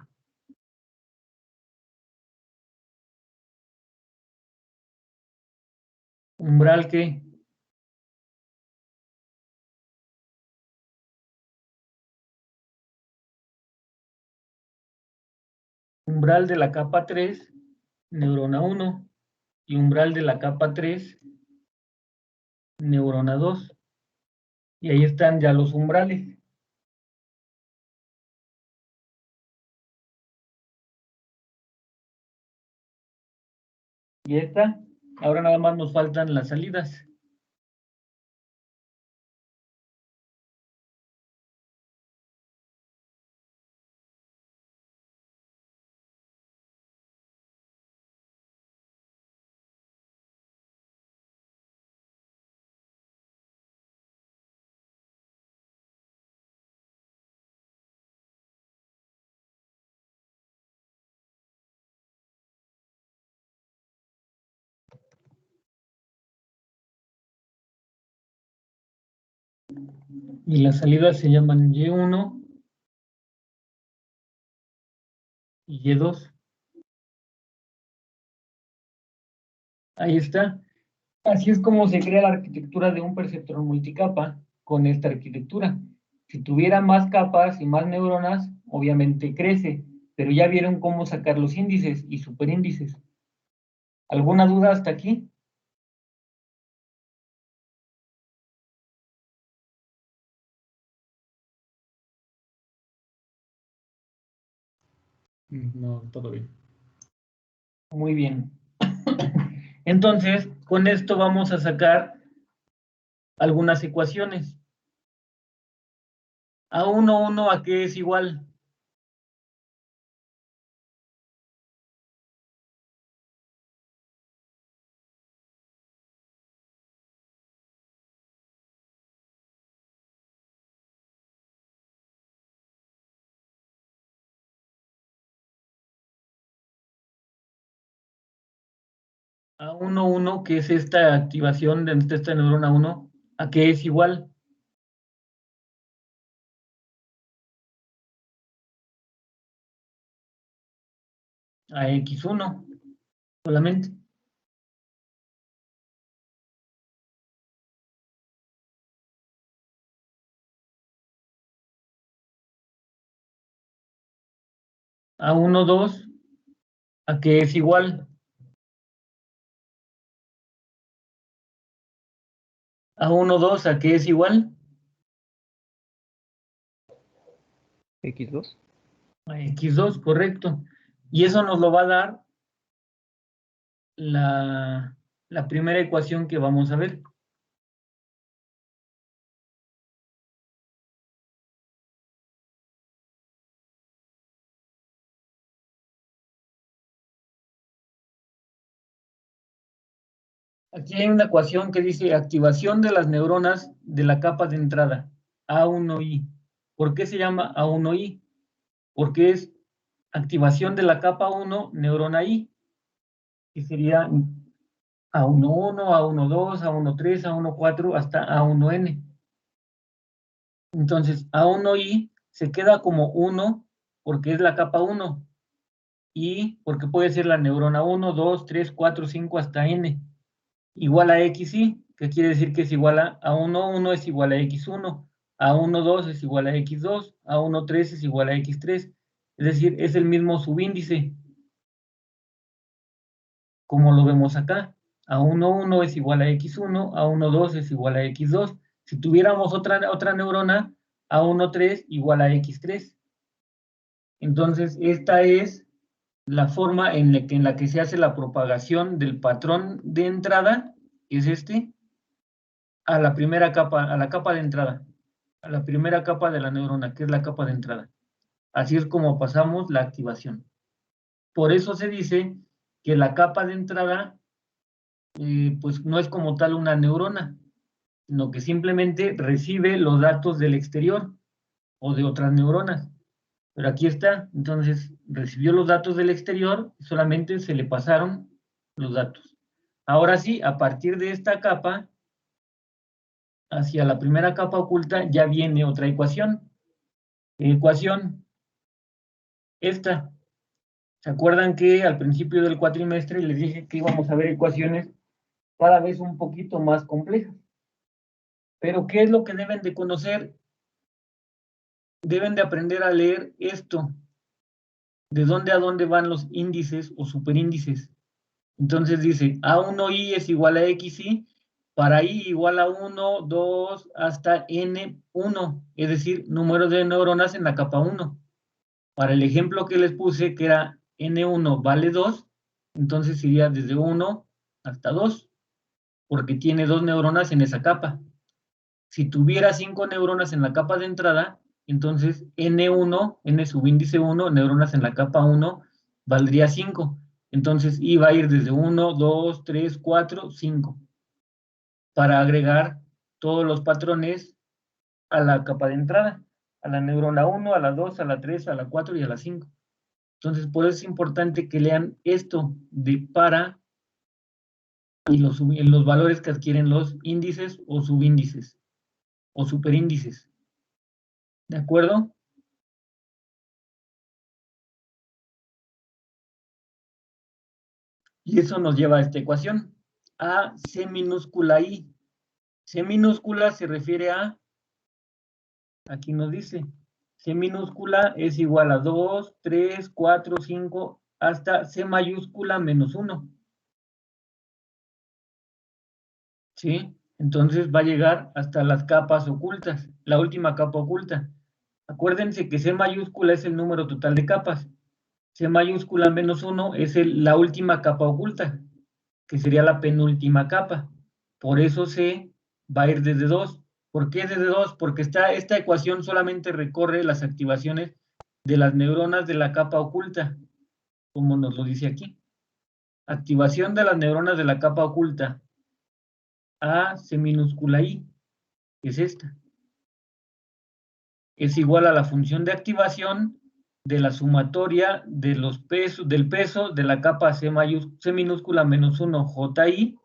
¿Umbral qué? Umbral de la capa 3, neurona 1. Y umbral de la capa 3, neurona 2. Y ahí están ya los umbrales. Y esta, ahora nada más nos faltan las salidas. Y las salidas se llaman Y1 y Y2. Ahí está. Así es como se crea la arquitectura de un perceptrón multicapa con esta arquitectura. Si tuviera más capas y más neuronas, obviamente crece, pero ya vieron cómo sacar los índices y superíndices. ¿Alguna duda hasta aquí? No, todo bien. Muy bien. Entonces, con esto vamos a sacar algunas ecuaciones. A1, 1, ¿a qué es igual? A1, 1, que es esta activación de esta neurona 1, ¿a qué es igual? A X1 solamente. A1, 2, ¿a qué es igual? A1, 2, ¿a qué es igual? X2. A X2, correcto. Y eso nos lo va a dar la primera ecuación que vamos a ver. Aquí hay una ecuación que dice activación de las neuronas de la capa de entrada, A1I. ¿Por qué se llama A1I? Porque es activación de la capa 1, neurona I, que sería A11, A12, A13, A14, hasta A1N. Entonces, A1I se queda como 1 porque es la capa 1 y porque puede ser la neurona 1, 2, 3, 4, 5 hasta N. Igual a XY, que quiere decir que es igual a A1, 1 es igual a X1, A1, 2 es igual a X2, A1, 3 es igual a X3. Es decir, es el mismo subíndice. como lo vemos acá. A1,1 es igual a x1, A1,2 es igual a x2. Si tuviéramos otra neurona, A1,3 igual a x3. Entonces, esta es la forma en la que se hace la propagación del patrón de entrada, que es este, a la primera capa, a la capa de entrada, a la primera capa de la neurona, que es la capa de entrada. Así es como pasamos la activación. Por eso se dice que la capa de entrada, pues no es como tal una neurona, sino que simplemente recibe los datos del exterior o de otras neuronas. Pero aquí está, entonces recibió los datos del exterior, solamente se le pasaron los datos. Ahora sí, a partir de esta capa, hacia la primera capa oculta, ya viene otra ecuación. Ecuación, esta. ¿Se acuerdan que al principio del cuatrimestre les dije que íbamos a ver ecuaciones cada vez un poquito más complejas? Pero ¿qué es lo que deben de conocer? Deben de aprender a leer esto. ¿De dónde a dónde van los índices o superíndices? Entonces dice, A1i es igual a xi, para i igual a 1, 2, hasta n1, es decir, número de neuronas en la capa 1. Para el ejemplo que les puse, que era n1 vale 2, entonces iría desde 1 hasta 2, porque tiene 2 neuronas en esa capa. Si tuviera 5 neuronas en la capa de entrada, entonces n1, n subíndice 1, neuronas en la capa 1, valdría 5. Entonces iba a ir desde 1, 2, 3, 4, 5, para agregar todos los patrones a la capa de entrada, a la neurona 1, a la 2, a la 3, a la 4 y a la 5. Entonces, por eso es importante que lean esto de para y los valores que adquieren los índices o subíndices o superíndices. ¿De acuerdo? Y eso nos lleva a esta ecuación. A C minúscula I. C minúscula se refiere a, aquí nos dice, C minúscula es igual a 2, 3, 4, 5, hasta C mayúscula menos 1. ¿Sí? Entonces va a llegar hasta las capas ocultas, la última capa oculta. Acuérdense que C mayúscula es el número total de capas. C mayúscula menos 1 es la última capa oculta, que sería la penúltima capa. Por eso C va a ir desde 2. ¿Por qué desde 2? Porque esta ecuación solamente recorre las activaciones de las neuronas de la capa oculta, como nos lo dice aquí. Activación de las neuronas de la capa oculta. A C minúscula I, que es esta. Es igual a la función de activación de la sumatoria de los del peso de la capa C minúscula menos 1 JI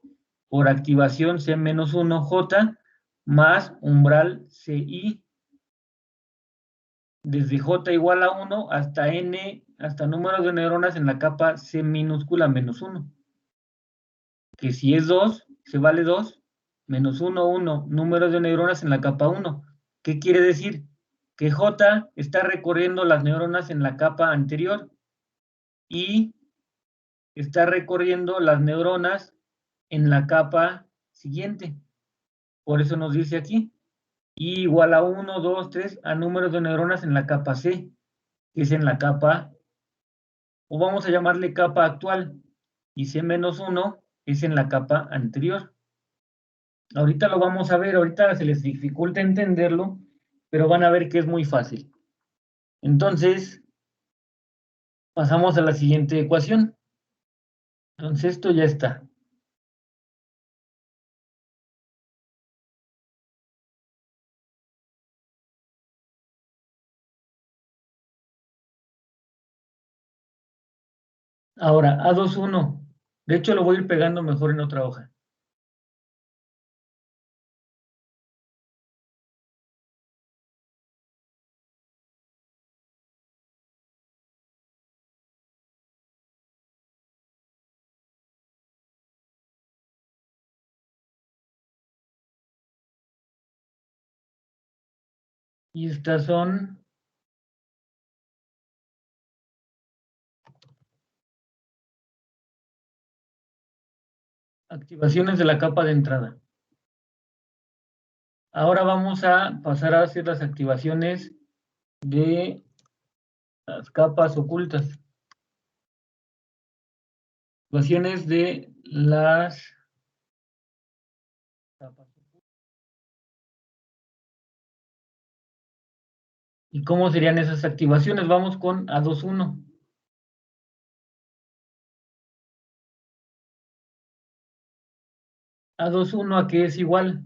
por activación C menos 1 J más umbral CI desde J igual a 1 hasta N, hasta número de neuronas en la capa C minúscula menos 1. Que si es 2, se vale 2, menos 1, 1, número de neuronas en la capa 1. ¿Qué quiere decir? Que J está recorriendo las neuronas en la capa anterior y está recorriendo las neuronas en la capa siguiente. Por eso nos dice aquí, I igual a 1, 2, 3, a número de neuronas en la capa C, que es en la capa, o vamos a llamarle capa actual, y C menos 1 es en la capa anterior. Ahorita lo vamos a ver, ahorita se les dificulta entenderlo, pero van a ver que es muy fácil. Entonces, pasamos a la siguiente ecuación. Entonces, esto ya está. Ahora, A21. De hecho, lo voy a ir pegando mejor en otra hoja. Y estas son Activaciones de la capa de entrada. Ahora vamos a pasar a hacer las activaciones de las capas ocultas. Activaciones de las capas ocultas. ¿Y cómo serían esas activaciones? Vamos con A21. A21, ¿a qué es igual?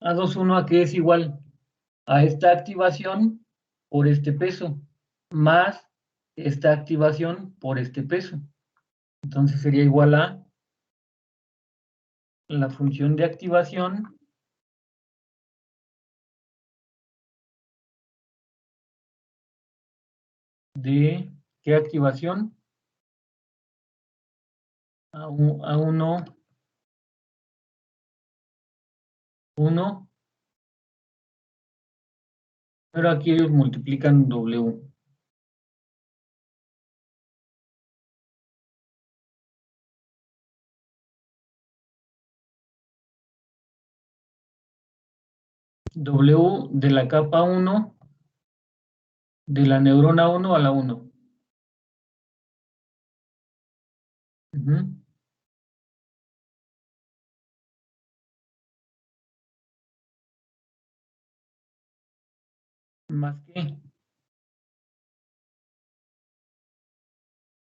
A21, ¿a qué es igual? A esta activación por este peso, más esta activación por este peso. Entonces sería igual a la función de activación de, ¿qué activación? A1, 1, pero aquí ellos multiplican W. W de la capa 1, de la neurona 1 a la 1. Más que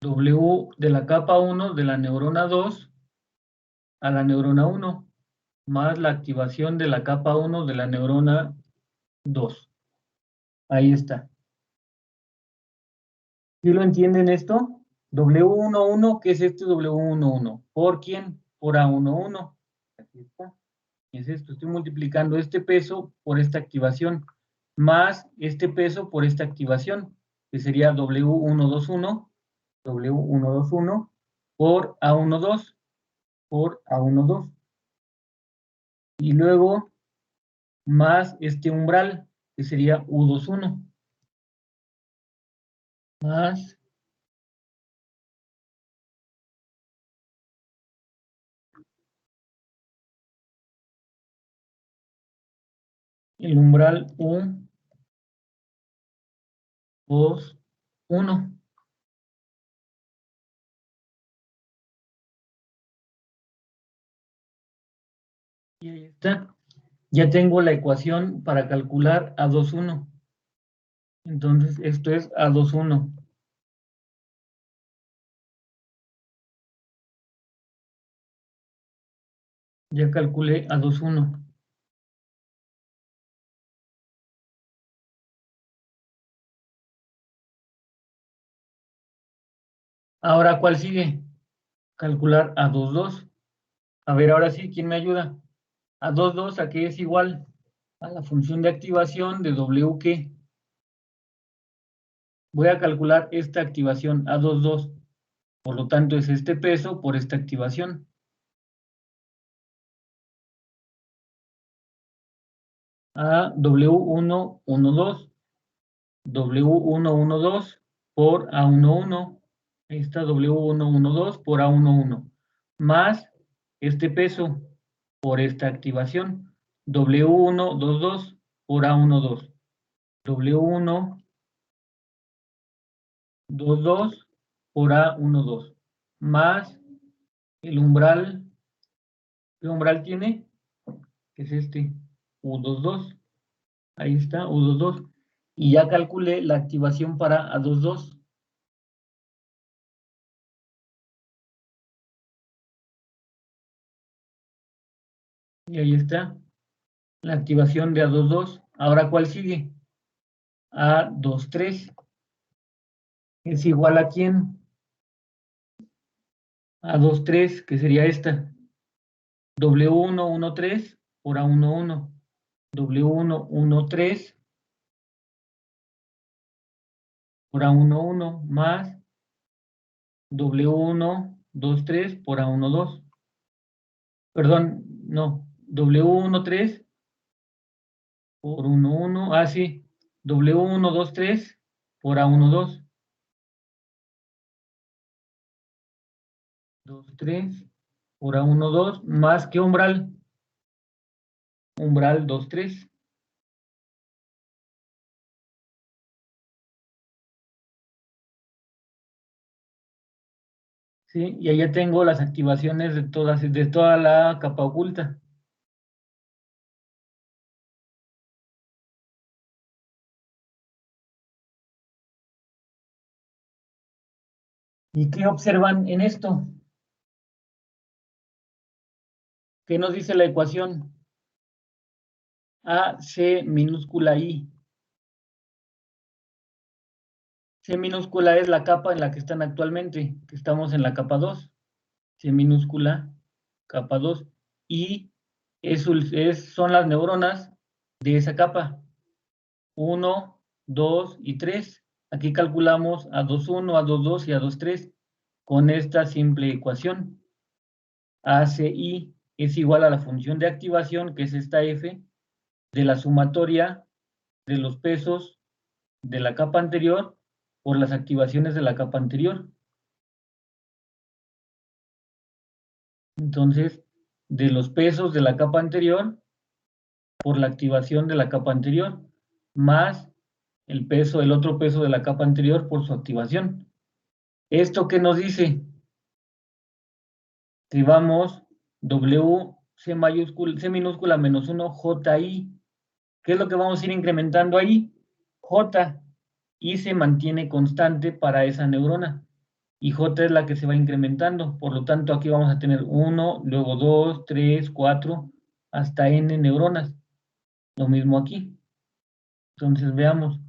W de la capa 1 de la neurona 2 a la neurona 1, más la activación de la capa 1 de la neurona 2. Ahí está. ¿Sí lo entienden esto? W11, ¿qué es este W11? ¿Por quién? Por A11. Aquí está. Es esto, estoy multiplicando este peso por esta activación, más este peso por esta activación, que sería W121 por A12 por A12. Y luego más este umbral, que sería U21, más el umbral U21. Y ahí está. Ya tengo la ecuación para calcular A21. Entonces, esto es A21. Ya calculé A21. Ahora, ¿cuál sigue? Calcular A22. A ver, ahora sí, ¿quién me ayuda? A22, ¿a qué es igual? A la función de activación de W, ¿qué? Voy a calcular esta activación A22. Por lo tanto, es este peso por esta activación. A W112. W112 por A11. Ahí está W112 por A11. Más este peso por esta activación. W122 por A12. W122 por A12. Más el umbral. ¿Qué umbral tiene? Que es este. U22. Ahí está, U22. Y ya calculé la activación para A22. Y ahí está, la activación de A22. Ahora, ¿cuál sigue? A23. ¿Es igual a quién? A23, que sería esta. W113 por A11. W113 por A11 más W123 por A12. Perdón, no. W13 por 11. Ah, sí. W123 por A12. 2, 3, por A1, 2, más que umbral. Umbral 2, 3. ¿Sí? Y ahí ya tengo las activaciones de toda la capa oculta. ¿Y qué observan en esto? ¿Qué nos dice la ecuación? AC minúscula I. C minúscula es la capa en la que están actualmente, que estamos en la capa 2. C minúscula, capa 2. Y son las neuronas de esa capa. 1, 2 y 3. Aquí calculamos A21, A22 y A23 con esta simple ecuación. ACI es igual a la función de activación, que es esta F, de la sumatoria de los pesos de la capa anterior por las activaciones de la capa anterior. Entonces, de los pesos de la capa anterior por la activación de la capa anterior, más el otro peso de la capa anterior por su activación. ¿Esto qué nos dice? Escribamos W, C minúscula menos 1, JI. ¿Qué es lo que vamos a ir incrementando ahí? J. Y se mantiene constante para esa neurona. Y J es la que se va incrementando. Por lo tanto, aquí vamos a tener 1, luego 2, 3, 4, hasta N neuronas. Lo mismo aquí. Entonces, veamos.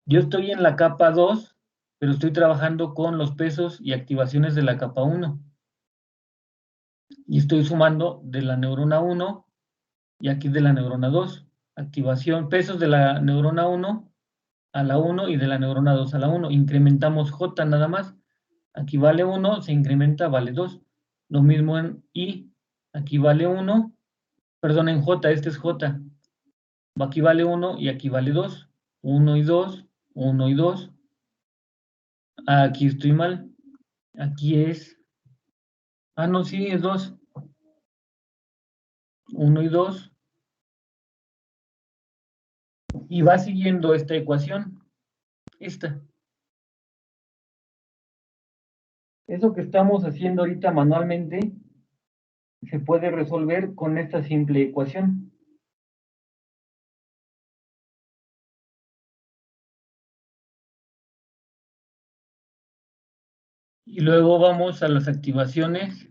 Yo estoy en la capa 2, pero estoy trabajando con los pesos y activaciones de la capa 1. Y estoy sumando de la neurona 1 y aquí de la neurona 2. Activación, pesos de la neurona 1 a la 1 y de la neurona 2 a la 1. Incrementamos J nada más. Aquí vale 1, se incrementa, vale 2. Lo mismo en I. Aquí vale 1. Perdón, en J, este es J. Aquí vale 1 y aquí vale 2. 1 y 2, 1 y 2. Aquí estoy mal. Aquí es... no, sí, es 2. 1 y 2. Y va siguiendo esta ecuación. Esta. Eso que estamos haciendo ahorita manualmente se puede resolver con esta simple ecuación. Y luego vamos a las activaciones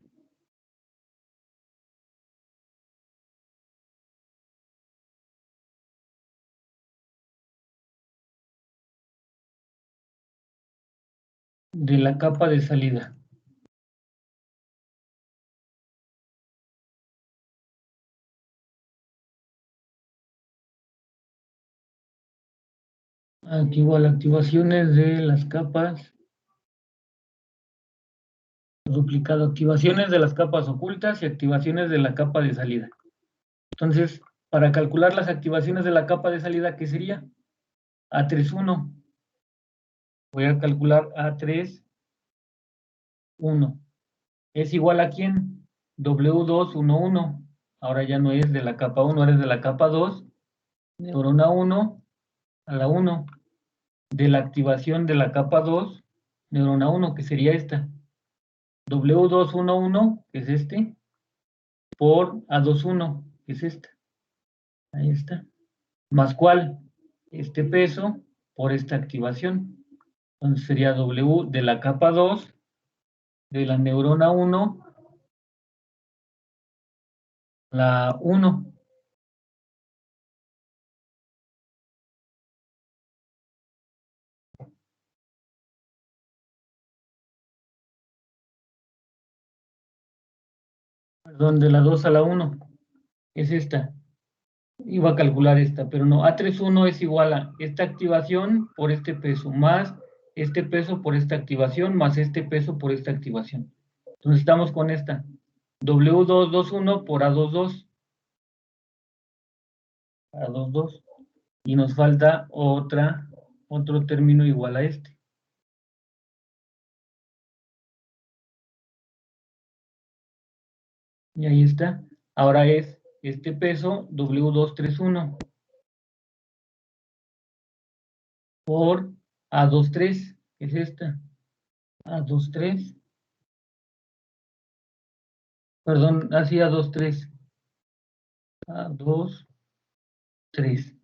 de la capa de salida. Aquí igual, activaciones de las capas. Duplicado, activaciones de las capas ocultas y activaciones de la capa de salida. Entonces, para calcular las activaciones de la capa de salida, ¿qué sería? A31. Voy a calcular A31. ¿Es igual a quién? W211. Ahora ya no es de la capa 1, ahora es de la capa 2. Neurona 1 a la 1. De la activación de la capa 2, neurona 1, que sería esta. W211, que es este, por A21, que es esta. Ahí está. ¿Más cuál? Este peso por esta activación. Entonces sería W de la capa 2 de la neurona 1, la 1. Perdón, de la 2 a la 1. Es esta. Iba a calcular esta, pero no. A31 es igual a esta activación por este peso, más este peso por esta activación, más este peso por esta activación. Entonces estamos con esta. W221 por A22. A22. Y nos falta otro término igual a este. Y ahí está. Ahora es este peso W231 por A23, que es esta. A23. Perdón, así A23. A23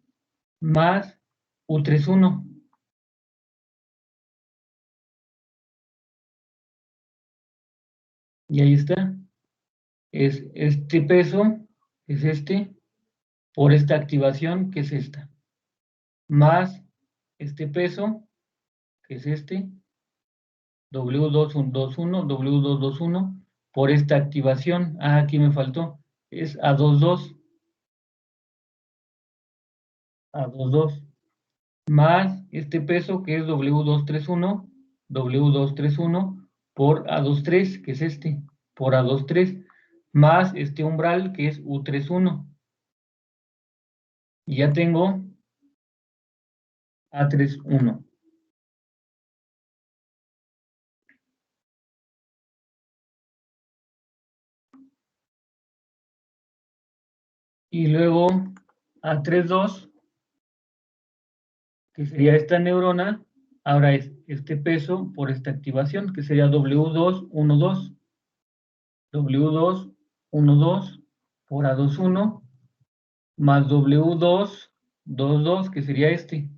más U31. Y ahí está. Es este peso, es este, por esta activación, que es esta. Más este peso, que es este, W221, W221, por esta activación. Ah, aquí me faltó. Es A22. A22. Más este peso, que es W231, W231 por A23, que es este, por A23, más este umbral, que es U31. Y ya tengo A31. Y luego A32, que sería esta neurona, ahora es este peso por esta activación, que sería W212. W212 por A21 más W222, que sería este.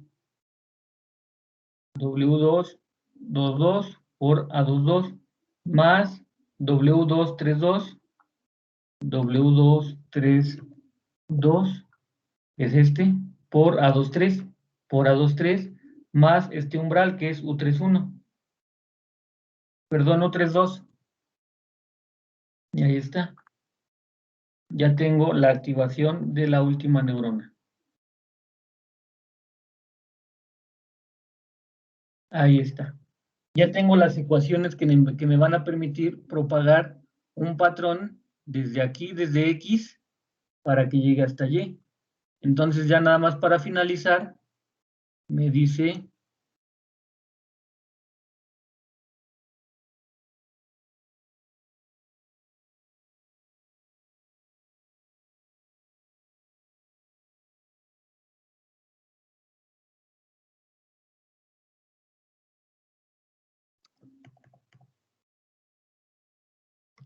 W222 por A22 más W232, W232 es este, por A23, por A23 más este umbral, que es U31. Perdón, U32. Y ahí está. Ya tengo la activación de la última neurona. Ahí está. Ya tengo las ecuaciones que me van a permitir propagar un patrón desde aquí, desde X, para que llegue hasta Y. Entonces ya nada más para finalizar, me dice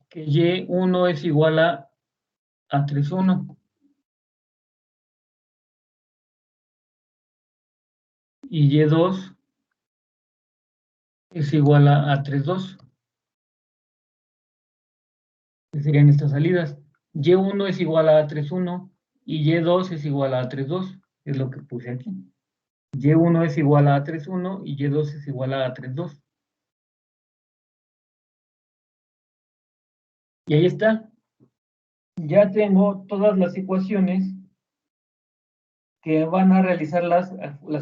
que Y1 es igual a A31 y Y2 es igual a A32. Que serían estas salidas. Y1 es igual a A31 y Y2 es igual a A32. Es lo que puse aquí. Y1 es igual a A31 y Y2 es igual a A32. Y ahí está. Ya tengo todas las ecuaciones que van a realizar las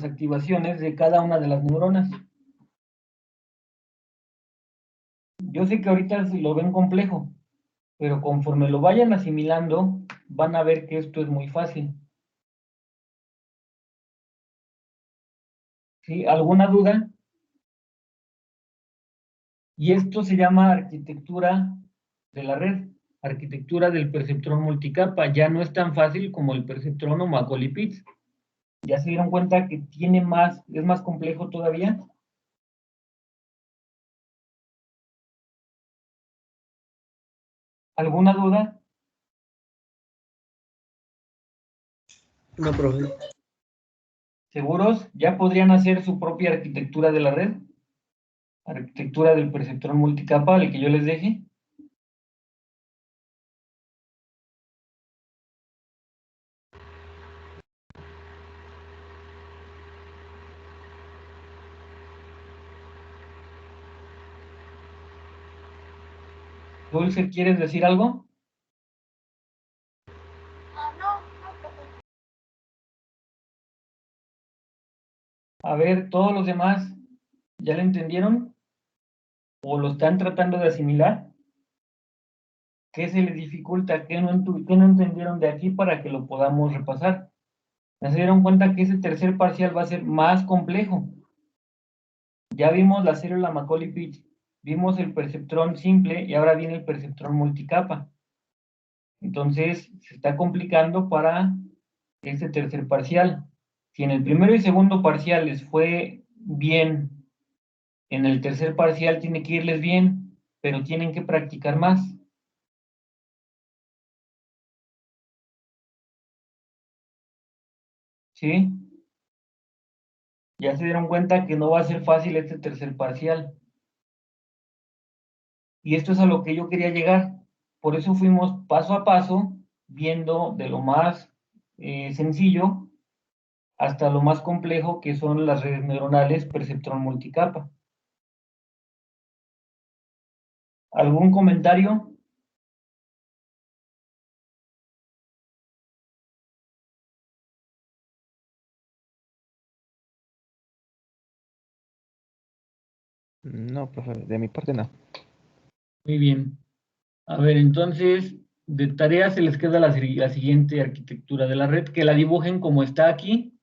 activaciones de cada una de las neuronas. Yo sé que ahorita lo ven complejo, pero conforme lo vayan asimilando, van a ver que esto es muy fácil. ¿Sí? ¿Alguna duda? Y esto se llama arquitectura de la red, arquitectura del perceptrón multicapa. Ya no es tan fácil como el perceptrón o Macaulay-Pitts. ¿Ya se dieron cuenta que tiene más, es más complejo todavía? ¿Alguna duda? No, profe. ¿Seguros? ¿Ya podrían hacer su propia arquitectura de la red? Arquitectura del perceptrón multicapa, el que yo les deje. Dulce, ¿quieres decir algo? A ver, ¿todos los demás ya lo entendieron? ¿O lo están tratando de asimilar? ¿Qué se les dificulta? ¿Qué no entendieron de aquí para que lo podamos repasar? ¿Ya se dieron cuenta que ese tercer parcial va a ser más complejo? Ya vimos la célula Macaulay-Pitts, vimos el perceptrón simple y ahora viene el perceptrón multicapa. Entonces, se está complicando para este tercer parcial. Si en el primero y segundo parcial les fue bien, en el tercer parcial tiene que irles bien, pero tienen que practicar más. ¿Sí? Ya se dieron cuenta que no va a ser fácil este tercer parcial. Y esto es a lo que yo quería llegar. Por eso fuimos paso a paso, viendo de lo más sencillo hasta lo más complejo, que son las redes neuronales perceptrón multicapa. ¿Algún comentario? No, profe, de mi parte no. Muy bien. A ver, entonces, de tarea se les queda la siguiente arquitectura de la red, que la dibujen como está aquí.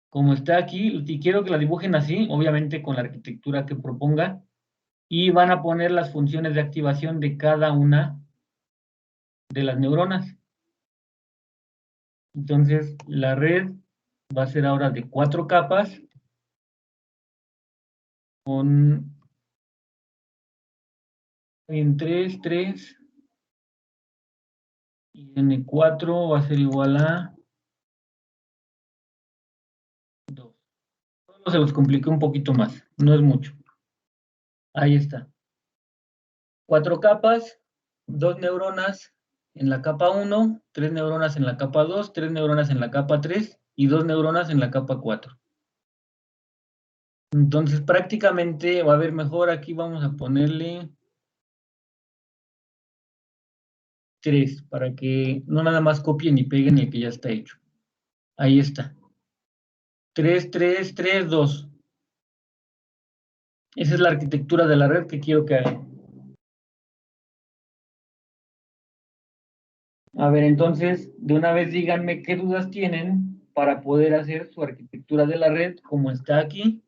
Como está aquí, y quiero que la dibujen así, obviamente con la arquitectura que proponga, y van a poner las funciones de activación de cada una de las neuronas. Entonces, la red va a ser ahora de 4 capas, con en 3, 3, y N4 va a ser igual a 2. Solo se los compliqué un poquito más, no es mucho. Ahí está. 4 capas, 2 neuronas en la capa 1, 3 neuronas en la capa 2, 3 neuronas en la capa 3 y 2 neuronas en la capa 4. Entonces prácticamente va a haber mejor, aquí vamos a ponerle 3 para que no nada más copien y peguen el que ya está hecho. Ahí está. 3, 3, 3, 2. Esa es la arquitectura de la red que quiero que hagan. A ver, entonces, de una vez díganme qué dudas tienen para poder hacer su arquitectura de la red como está aquí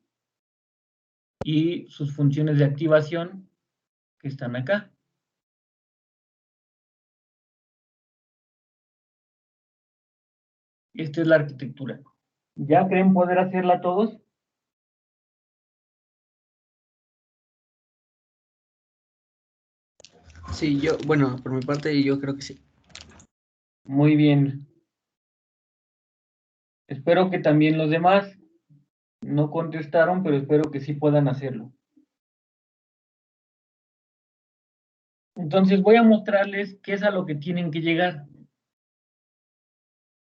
y sus funciones de activación que están acá. Esta es la arquitectura. ¿Ya creen poder hacerla todos? Sí, yo, bueno, por mi parte yo creo que sí. Muy bien. Espero que también los demás no contestaron, pero espero que sí puedan hacerlo. Entonces voy a mostrarles qué es a lo que tienen que llegar.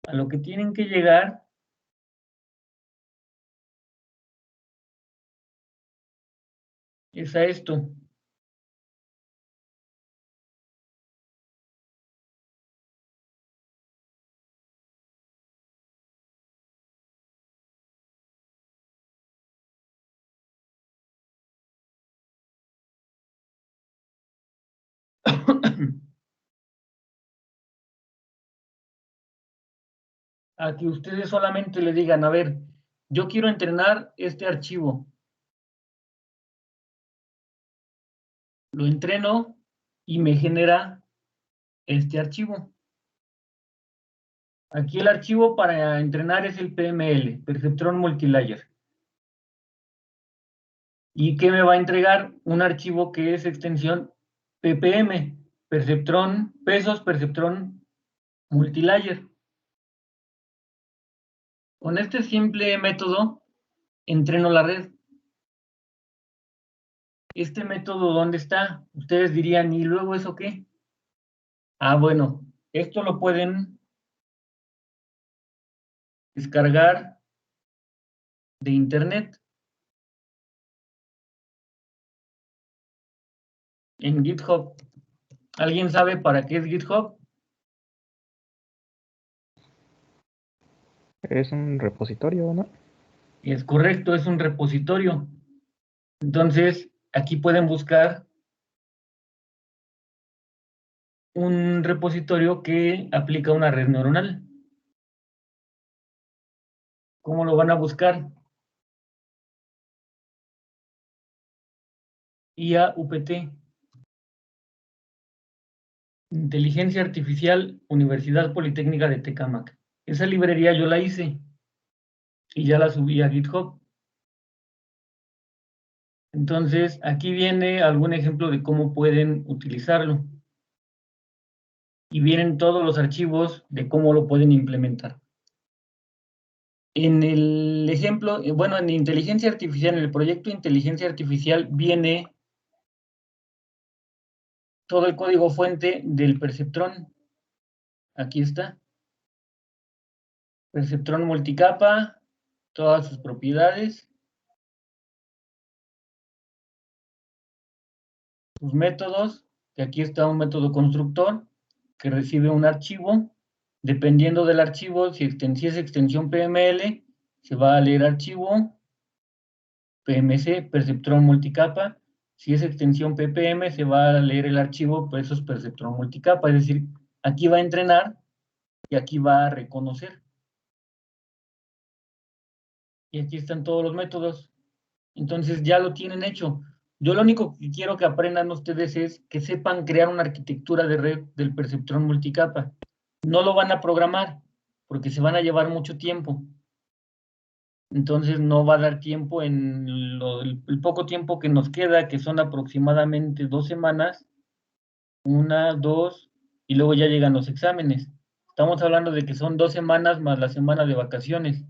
A lo que tienen que llegar es a esto. A que ustedes solamente le digan, a ver, yo quiero entrenar este archivo. Lo entreno y me genera este archivo. Aquí el archivo para entrenar es el PML, Perceptron Multilayer. ¿Y qué me va a entregar? Un archivo que es extensión PPM, Perceptron, pesos Perceptron Multilayer. Con este simple método entreno la red. Este método, ¿dónde está? Ustedes dirían, ¿y luego eso qué? Ah, bueno, esto lo pueden descargar de internet en GitHub. ¿Alguien sabe para qué es GitHub? Es un repositorio, ¿no? Es correcto, es un repositorio. Entonces, aquí pueden buscar un repositorio que aplica una red neuronal. ¿Cómo lo van a buscar? IA UPT. Inteligencia Artificial, Universidad Politécnica de Tecámac. Esa librería yo la hice y ya la subí a GitHub. Entonces, aquí viene algún ejemplo de cómo pueden utilizarlo. Y vienen todos los archivos de cómo lo pueden implementar. En el ejemplo, bueno, en inteligencia artificial, en el proyecto de inteligencia artificial viene todo el código fuente del perceptrón. Aquí está. Perceptrón multicapa, todas sus propiedades, sus métodos, que aquí está un método constructor que recibe un archivo. Dependiendo del archivo, si es extensión PML, se va a leer archivo PMC, perceptrón multicapa. Si es extensión PPM, se va a leer el archivo, pues eso es perceptrón multicapa. Es decir, aquí va a entrenar y aquí va a reconocer. Y aquí están todos los métodos. Entonces ya lo tienen hecho. Yo lo único que quiero que aprendan ustedes es que sepan crear una arquitectura de red del perceptrón multicapa. No lo van a programar porque se van a llevar mucho tiempo. Entonces no va a dar tiempo en el poco tiempo que nos queda, que son aproximadamente 2 semanas, 1, 2, y luego ya llegan los exámenes. Estamos hablando de que son 2 semanas más la semana de vacaciones.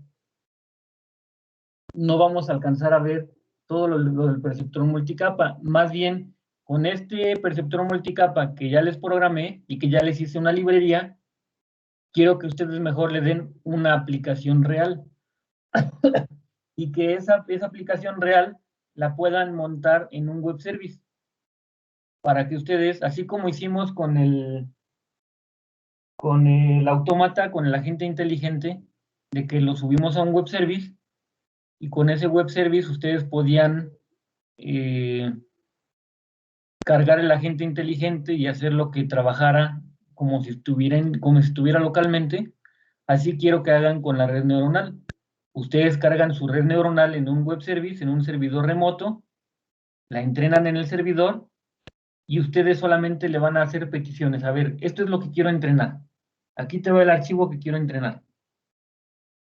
No vamos a alcanzar a ver todo lo del perceptrón multicapa. Más bien, con este perceptrón multicapa que ya les programé y que ya les hice una librería, quiero que ustedes mejor le den una aplicación real. Y que esa aplicación real la puedan montar en un web service para que ustedes, así como hicimos con el autómata, con el agente inteligente, de que lo subimos a un web service y con ese web service ustedes podían cargar el agente inteligente y hacer lo que trabajara como si estuviera localmente. Así quiero que hagan con la red neuronal. Ustedes cargan su red neuronal en un web service, en un servidor remoto, la entrenan en el servidor y ustedes solamente le van a hacer peticiones. A ver, esto es lo que quiero entrenar. Aquí te va el archivo que quiero entrenar.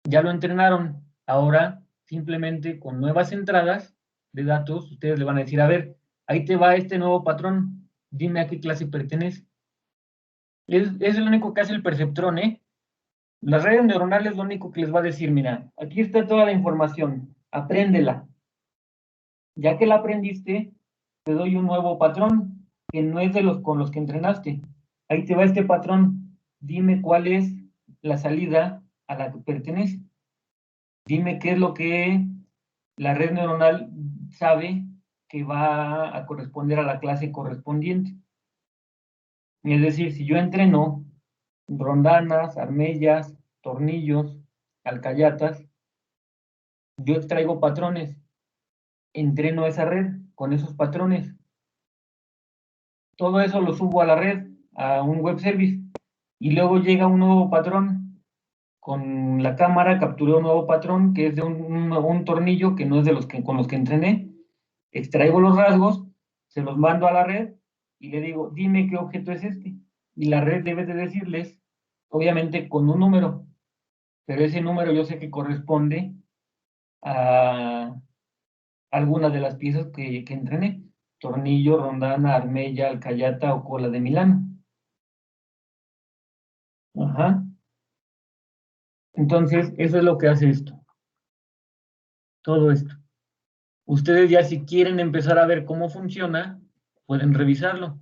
Ya lo entrenaron. Ahora, simplemente con nuevas entradas de datos, ustedes le van a decir, a ver, ahí te va este nuevo patrón. Dime a qué clase pertenece. Es lo único que hace el perceptrón, ¿eh? Las redes neuronales lo único que les va a decir, mira, aquí está toda la información, apréndela. Ya que la aprendiste, te doy un nuevo patrón, que no es de los con los que entrenaste. Ahí te va este patrón. Dime cuál es la salida a la que pertenece. Dime qué es lo que la red neuronal sabe que va a corresponder a la clase correspondiente. Es decir, si yo entreno rondanas, armellas, tornillos, alcayatas, yo extraigo patrones, entreno esa red con esos patrones. Todo eso lo subo a la red, a un web service, y luego llega un nuevo patrón. Con la cámara capturé un nuevo patrón que es de un tornillo que no es de los que con los que entrené. Extraigo los rasgos, se los mando a la red y le digo, dime qué objeto es este. Y la red debe de decirles, obviamente con un número, pero ese número yo sé que corresponde a alguna de las piezas que entrené. Tornillo, rondana, armella, alcayata o cola de Milano. Ajá. Entonces, eso es lo que hace esto. Todo esto. Ustedes ya si quieren empezar a ver cómo funciona, pueden revisarlo.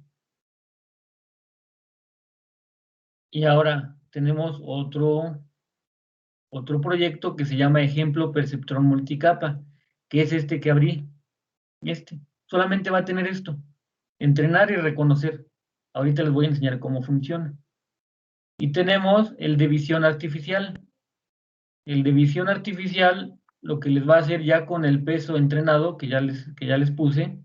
Y ahora tenemos otro proyecto que se llama Ejemplo Perceptrón Multicapa, que es este que abrí. Solamente va a tener esto. Entrenar y reconocer. Ahorita les voy a enseñar cómo funciona. Y tenemos el de visión artificial. El de visión artificial, lo que les va a hacer ya con el peso entrenado, que ya les puse,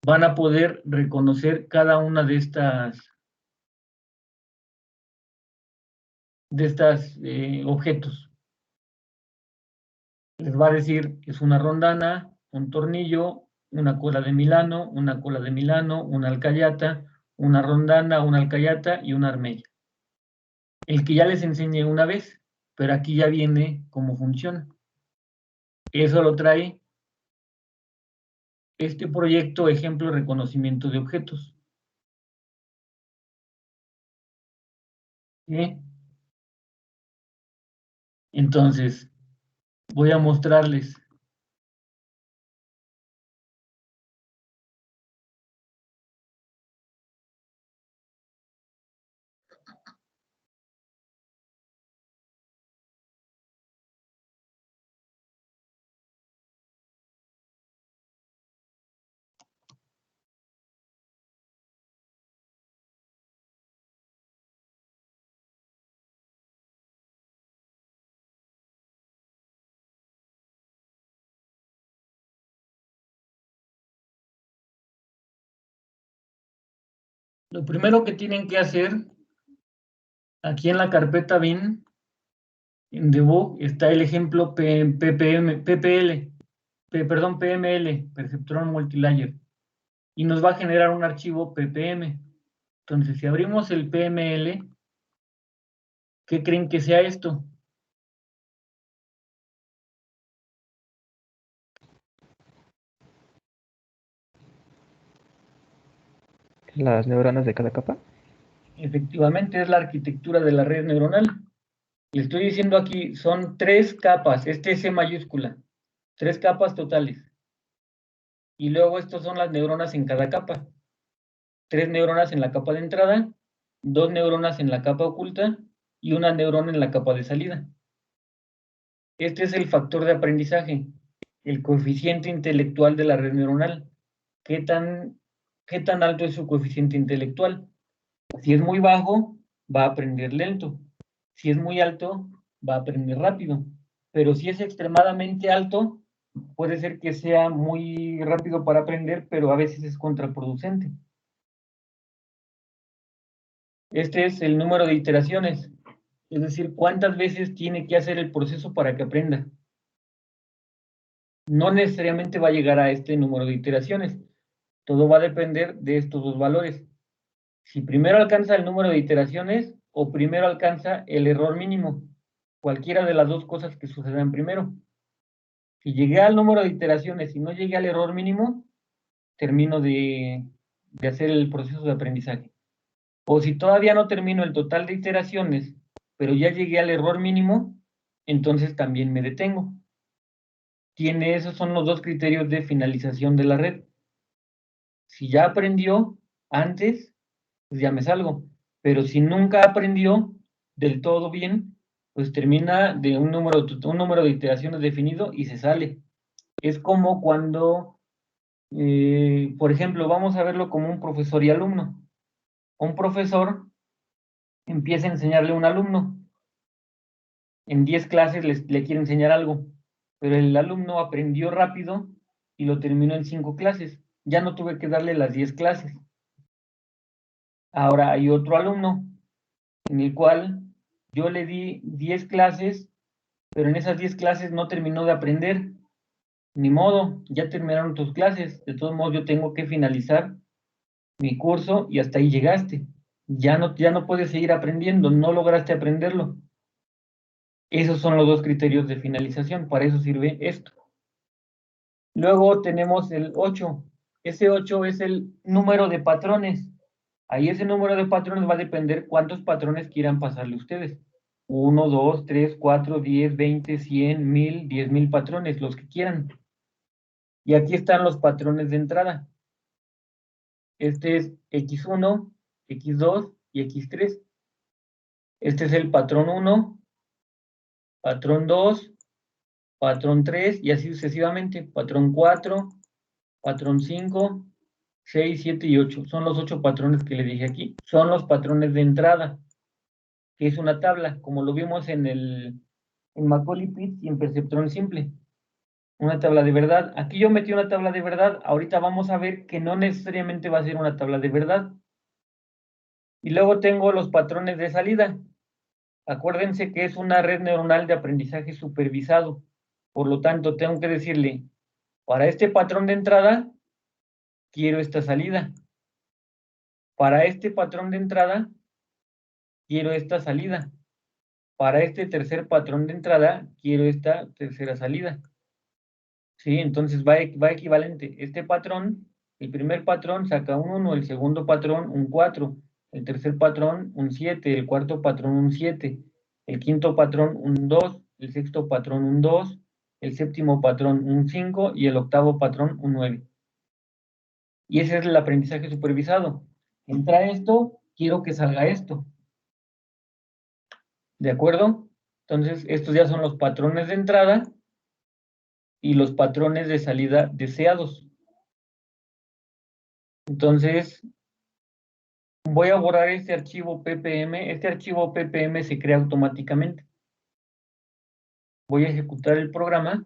van a poder reconocer cada una de estas objetos. Les va a decir que es una rondana, un tornillo, una cola de Milano, una alcayata, una rondana, una alcayata y una armella. El que ya les enseñé una vez, pero aquí ya viene cómo funciona. Eso lo trae este proyecto ejemplo de reconocimiento de objetos. ¿Sí? Entonces, voy a mostrarles. Lo primero que tienen que hacer, aquí en la carpeta bin, en debug, está el ejemplo PML, Perceptron Multilayer, y nos va a generar un archivo PPM. Entonces, si abrimos el PML, ¿qué creen que sea esto? Las neuronas de cada capa. Efectivamente, es la arquitectura de la red neuronal. Le estoy diciendo aquí, son 3 capas, este es C mayúscula, 3 capas totales. Y luego estos son las neuronas en cada capa. 3 neuronas en la capa de entrada, 2 neuronas en la capa oculta y una neurona en la capa de salida. Este es el factor de aprendizaje, el coeficiente intelectual de la red neuronal. ¿Qué tan alto es su coeficiente intelectual? Si es muy bajo, va a aprender lento. Si es muy alto, va a aprender rápido. Pero si es extremadamente alto, puede ser que sea muy rápido para aprender, pero a veces es contraproducente. Este es el número de iteraciones, es decir, cuántas veces tiene que hacer el proceso para que aprenda. No necesariamente va a llegar a este número de iteraciones. Todo va a depender de estos dos valores. Si primero alcanza el número de iteraciones o primero alcanza el error mínimo. Cualquiera de las dos cosas que sucedan primero. Si llegué al número de iteraciones y no llegué al error mínimo, termino de hacer el proceso de aprendizaje. O si todavía no termino el total de iteraciones, pero ya llegué al error mínimo, entonces también me detengo. Esos son los dos criterios de finalización de la red. Si ya aprendió antes, pues ya me salgo. Pero si nunca aprendió del todo bien, pues termina de un número de iteraciones definido y se sale. Es como cuando, por ejemplo, vamos a verlo como un profesor y alumno. Un profesor empieza a enseñarle a un alumno. En 10 clases le quiere enseñar algo, pero el alumno aprendió rápido y lo terminó en 5 clases. Ya no tuve que darle las 10 clases. Ahora hay otro alumno en el cual yo le di 10 clases, pero en esas 10 clases no terminó de aprender. Ni modo, ya terminaron tus clases. De todos modos, yo tengo que finalizar mi curso y hasta ahí llegaste. Ya no puedes seguir aprendiendo, no lograste aprenderlo. Esos son los dos criterios de finalización, para eso sirve esto. Luego tenemos el 8. Ese 8 es el número de patrones. Ahí ese número de patrones va a depender cuántos patrones quieran pasarle ustedes. 1, 2, 3, 4, 10, 20, 100, 1000, 10,000 patrones, los que quieran. Y aquí están los patrones de entrada. Este es X1, X2 y X3. Este es el patrón 1, patrón 2, patrón 3 y así sucesivamente. Patrón 4, patrón 5, 6, 7 y 8. Son los 8 patrones que le dije aquí. Son los patrones de entrada, que es una tabla, como lo vimos en Macaulay Pitts y en Perceptron Simple. Una tabla de verdad. Aquí yo metí una tabla de verdad. Ahorita vamos a ver que no necesariamente va a ser una tabla de verdad. Y luego tengo los patrones de salida. Acuérdense que es una red neuronal de aprendizaje supervisado. Por lo tanto, tengo que decirle, para este patrón de entrada, quiero esta salida. Para este patrón de entrada, quiero esta salida. Para este tercer patrón de entrada, quiero esta tercera salida. ¿Sí? Entonces va equivalente. Este patrón, el primer patrón saca un 1, el segundo patrón un 4, el tercer patrón un 7, el cuarto patrón un 7, el quinto patrón un 2, el sexto patrón un 2, el séptimo patrón un 5 y el octavo patrón un 9. Y ese es el aprendizaje supervisado. Entra esto, quiero que salga esto. ¿De acuerdo? Entonces, estos ya son los patrones de entrada y los patrones de salida deseados. Entonces, voy a borrar este archivo ppm. Este archivo ppm se crea automáticamente. Voy a ejecutar el programa.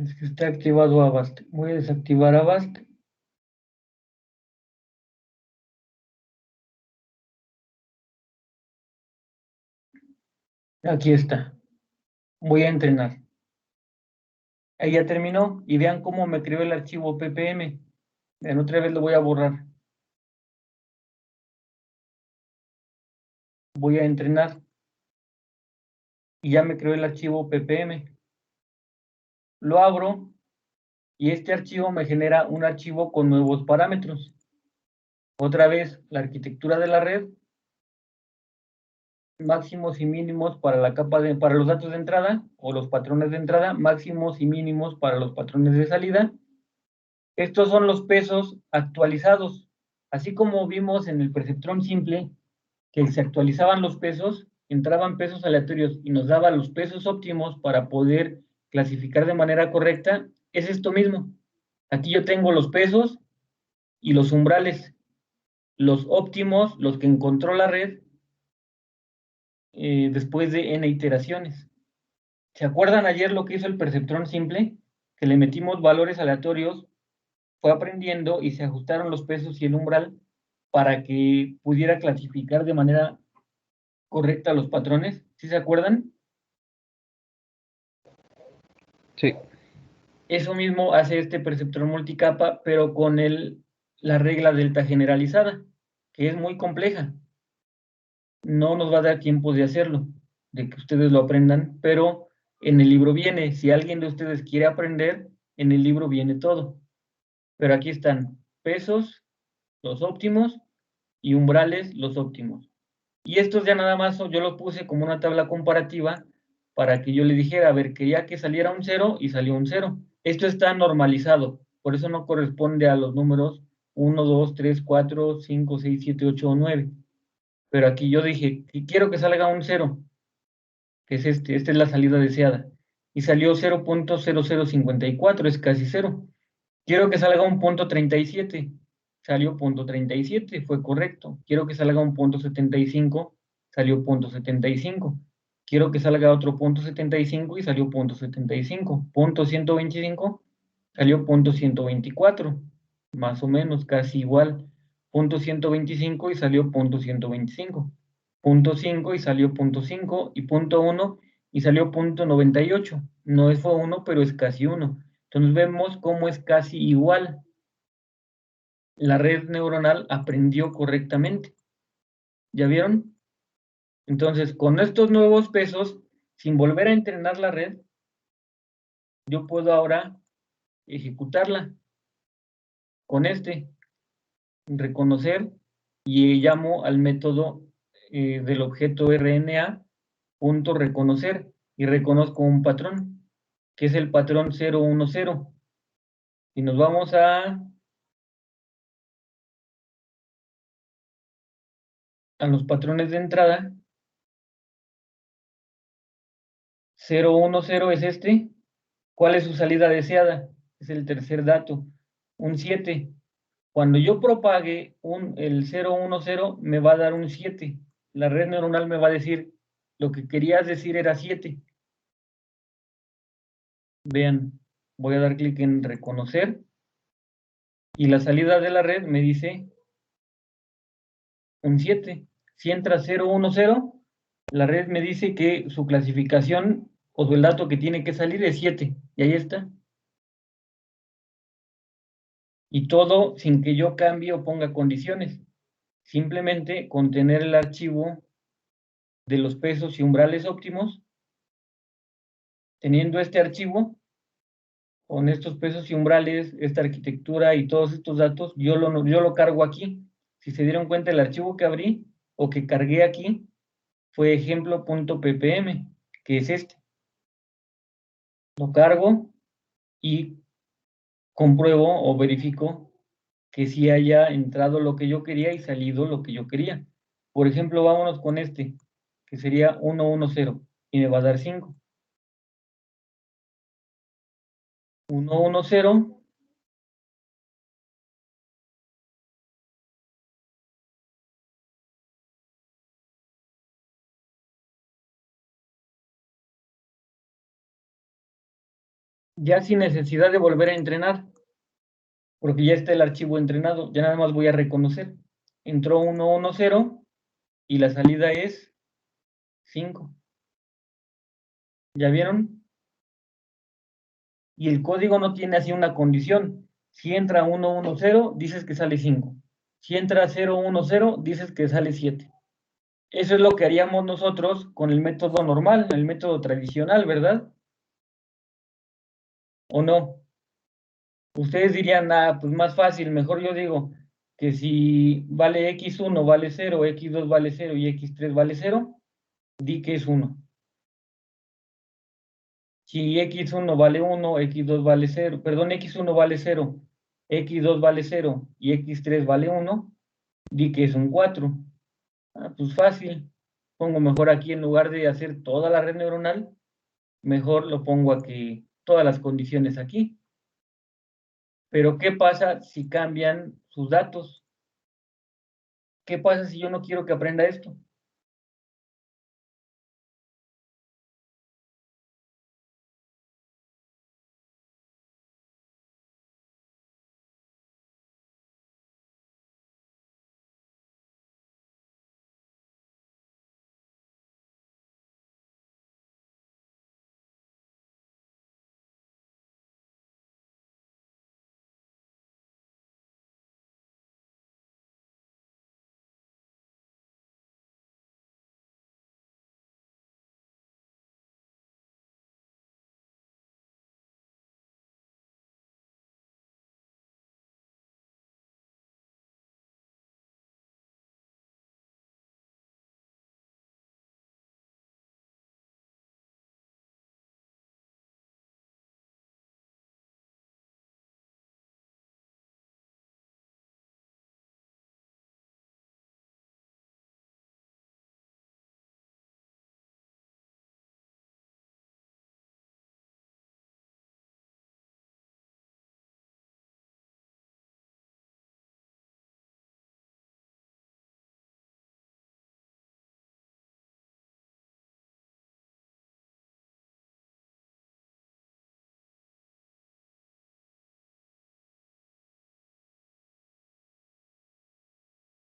Es que está activado Avast. Voy a desactivar Avast. Aquí está. Voy a entrenar. Ahí ya terminó. Y vean cómo me creó el archivo ppm. Vean, otra vez lo voy a borrar. Voy a entrenar. Y ya me creó el archivo ppm. Lo abro. Y este archivo me genera un archivo con nuevos parámetros. Otra vez, la arquitectura de la red. Máximos y mínimos para la capa para los datos de entrada o los patrones de entrada, máximos y mínimos para los patrones de salida. Estos son los pesos actualizados. Así como vimos en el perceptrón simple, que se actualizaban los pesos, entraban pesos aleatorios y nos daba los pesos óptimos para poder clasificar de manera correcta, es esto mismo. Aquí yo tengo los pesos y los umbrales, los óptimos, los que encontró la red, después de n iteraciones. ¿Se acuerdan ayer lo que hizo el perceptrón simple? Que le metimos valores aleatorios, fue aprendiendo y se ajustaron los pesos y el umbral para que pudiera clasificar de manera correcta los patrones. ¿Sí se acuerdan? Sí. Eso mismo hace este perceptrón multicapa, pero con la regla delta generalizada, que es muy compleja. No nos va a dar tiempo de hacerlo, de que ustedes lo aprendan, pero en el libro viene. Si alguien de ustedes quiere aprender, en el libro viene todo. Pero aquí están pesos, los óptimos, y umbrales, los óptimos. Y estos ya nada más yo los puse como una tabla comparativa para que yo le dijera, a ver, quería que saliera un 0 y salió un 0. Esto está normalizado, por eso no corresponde a los números 1, 2, 3, 4, 5, 6, 7, 8 o 9. Pero aquí yo dije, que quiero que salga un 0, que es esta es la salida deseada. Y salió 0.0054, es casi 0. Quiero que salga un punto 37, salió punto 37, fue correcto. Quiero que salga un punto 75, salió punto 75. Quiero que salga otro punto 75 y salió punto 75. Punto 125, salió punto 124, más o menos, casi igual. Punto 125 y salió punto 125. Punto 5 y salió punto 5 y punto 1 y salió punto 98. No fue 1, pero es casi 1. Entonces vemos cómo es casi igual. La red neuronal aprendió correctamente. ¿Ya vieron? Entonces, con estos nuevos pesos, sin volver a entrenar la red, yo puedo ahora ejecutarla con reconocer, y llamo al método del objeto RNA.reconocer y reconozco un patrón, que es el patrón 010. Y nos vamos a los patrones de entrada. 010 es este. ¿Cuál es su salida deseada? Es el tercer dato, un 7. Cuando yo propague el 010, me va a dar un 7. La red neuronal me va a decir, lo que querías decir era 7. Vean, voy a dar clic en reconocer y la salida de la red me dice un 7. Si entra 010, la red me dice que su clasificación o el dato que tiene que salir es 7. Y ahí está. Y todo sin que yo cambie o ponga condiciones. Simplemente con tener el archivo de los pesos y umbrales óptimos. Teniendo este archivo, con estos pesos y umbrales, esta arquitectura y todos estos datos, yo lo cargo aquí. Si se dieron cuenta, el archivo que abrí o que cargué aquí fue ejemplo.ppm, que es este. Lo cargo y compruebo o verifico que sí haya entrado lo que yo quería y salido lo que yo quería. Por ejemplo, vámonos con este, que sería 110, y me va a dar 5. 110. Ya sin necesidad de volver a entrenar, porque ya está el archivo entrenado, ya nada más voy a reconocer. Entró 110 y la salida es 5. ¿Ya vieron? Y el código no tiene así una condición. Si entra 110, dices que sale 5. Si entra 010, dices que sale 7. Eso es lo que haríamos nosotros con el método normal, el método tradicional, ¿verdad? ¿O no? Ustedes dirían, pues más fácil, mejor yo digo que si vale x1 vale 0, x2 vale 0 y x3 vale 0, di que es 1. Si x1 vale 1, x2 vale 0, perdón, x1 vale 0, x2 vale 0 y x3 vale 1, di que es un 4. Pues fácil. Pongo mejor aquí, en lugar de hacer toda la red neuronal, mejor lo pongo aquí, todas las condiciones aquí. Pero ¿qué pasa si cambian sus datos? ¿Qué pasa si yo no quiero que aprenda esto?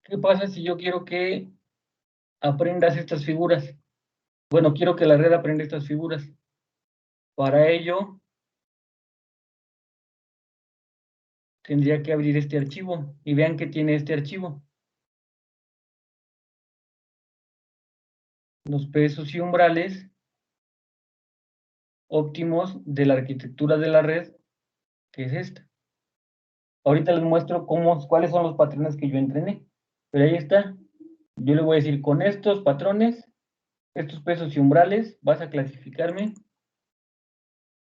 ¿Qué pasa si yo quiero que aprendas estas figuras? Bueno, quiero que la red aprenda estas figuras. Para ello, tendría que abrir este archivo y vean que tiene este archivo. Los pesos y umbrales óptimos de la arquitectura de la red, que es esta. Ahorita les muestro cuáles son los patrones que yo entrené. Pero ahí está. Yo le voy a decir, con estos patrones, estos pesos y umbrales, vas a clasificarme